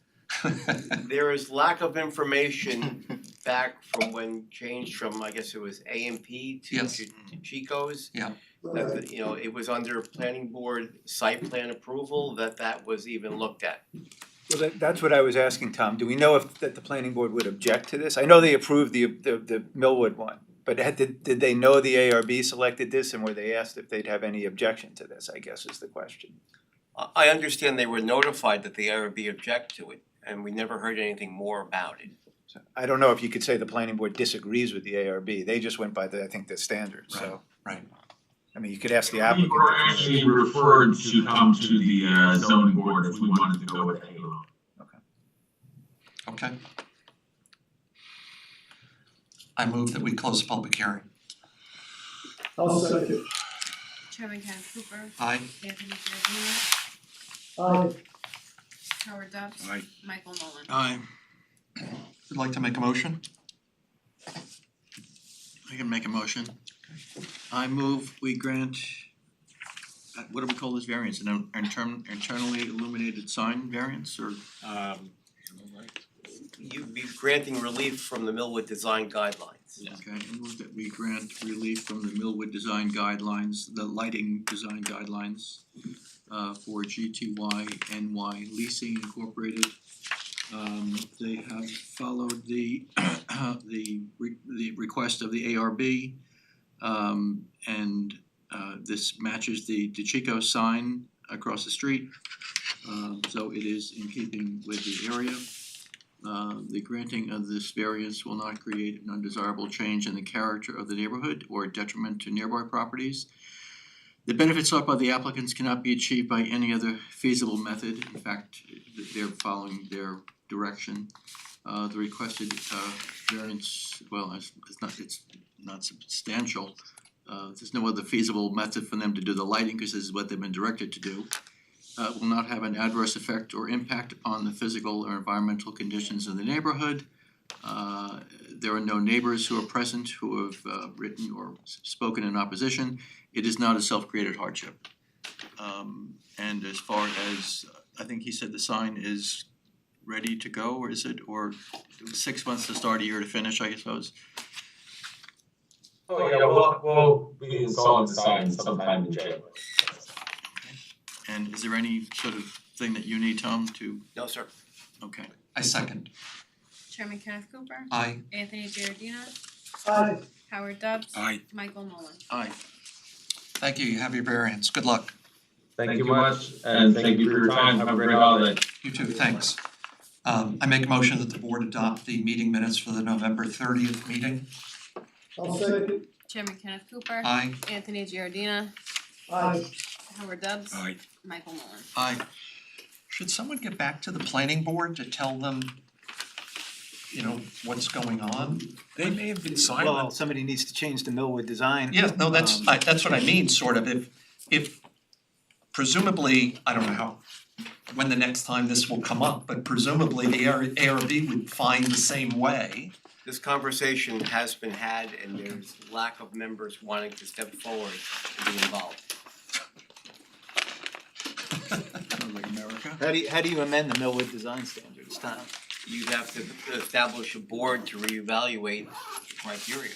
There is lack of information back from when changed from, I guess it was AMP to Yes. Chico's. Yeah. That, you know, it was under planning board site plan approval that was even looked at. Well, that's what I was asking, Tom. Do we know if that the planning board would object to this? I know they approved the Millwood one, but did they know the ARB selected this and were they asked if they'd have any objection to this, I guess is the question. I understand they were notified that the ARB object to it, and we never heard anything more about it. So I don't know if you could say the planning board disagrees with the ARB. They just went by I think the standards, so. Right. I mean, you could ask the We applicant. were actually referred to come to the zoning board if we wanted to go with the halo. Okay. I move that we close the public hearing. I'll second. Chairman Ken Cooper. Aye. Anthony Giardina. Aye. Howard Dubs. Aye. Michael Nolan. Aye. Would like to make a motion? I can make a motion. I move we grant, what do we call this variance, an internally illuminated sign variance or? You'd be granting relief from the Millwood design guidelines. Okay, I move that we grant relief from the Millwood design guidelines, the lighting design guidelines for GTY NY Leasing Incorporated. They have followed the the request of the ARB, and this matches the DeChico sign across the street. So it is in keeping with the area. The granting of this variance will not create an undesirable change in the character of the neighborhood or detriment to nearby properties. The benefits sought by the applicants cannot be achieved by any other feasible method. In fact, they're following their direction. The requested variance, well, it's not substantial. There's no other feasible method for them to do the lighting because this is what they've been directed to do. Will not have an adverse effect or impact upon the physical or environmental conditions in the neighborhood. There are no neighbors who are present who have written or spoken in opposition. It is not a self-created hardship. And as far as, I think he said the sign is ready to go, or is it, or 6 months to start, a year to finish, I suppose? Oh, yeah, we'll be installing the signs sometime in January. And is there any sort of thing that you need, Tom, to? No, sir. Okay. I second. Chairman Kenneth Cooper. Aye. Anthony Giardina. Aye. Howard Dubs. Aye. Michael Nolan. Aye. Thank you, you have your variance, good luck. Thank you much, and thank you for your time. Have a great holiday. You too, thanks. I make a motion that the board adopt the meeting minutes for the November 30th meeting. I'll second. Chairman Kenneth Cooper. Aye. Anthony Giardina. Aye. Howard Dubs. Aye. Michael Nolan. Aye. Should someone get back to the planning board to tell them, what's going on? They may have been Well, somebody needs to change the Millwood design. Yeah, no, that's what I mean, sort of, if presumably, I don't know how, when the next time this will come up, but presumably the ARB would find the same way. This conversation has been had and there's lack of members wanting to step forward and be involved. Sounds like America. How do you amend the Millwood design standards, Tom? You'd have to establish a board to reevaluate the criteria.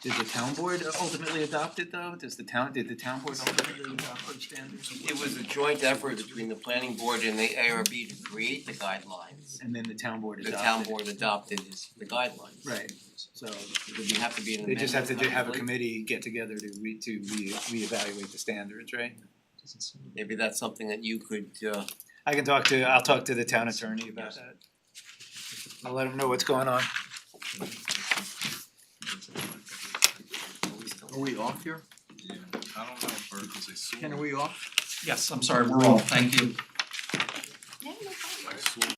Did the town board ultimately adopt it though? Did the town board ultimately adopt those standards? It was a joint effort between the planning board and the ARB to create the guidelines. And then the town board The adopted town it. board adopted the guidelines. Right, so It would have to be an they just have to amendment, have a probably. committee get together to reevaluate the standards, right? Maybe that's something that you could I'll talk to the town attorney about that. I'll let him know what's going on. Are we off here? Yeah, I don't know, because I saw. Ken, are we off? Yes, I'm sorry, we're all, thank you. Yeah, no problem. I saw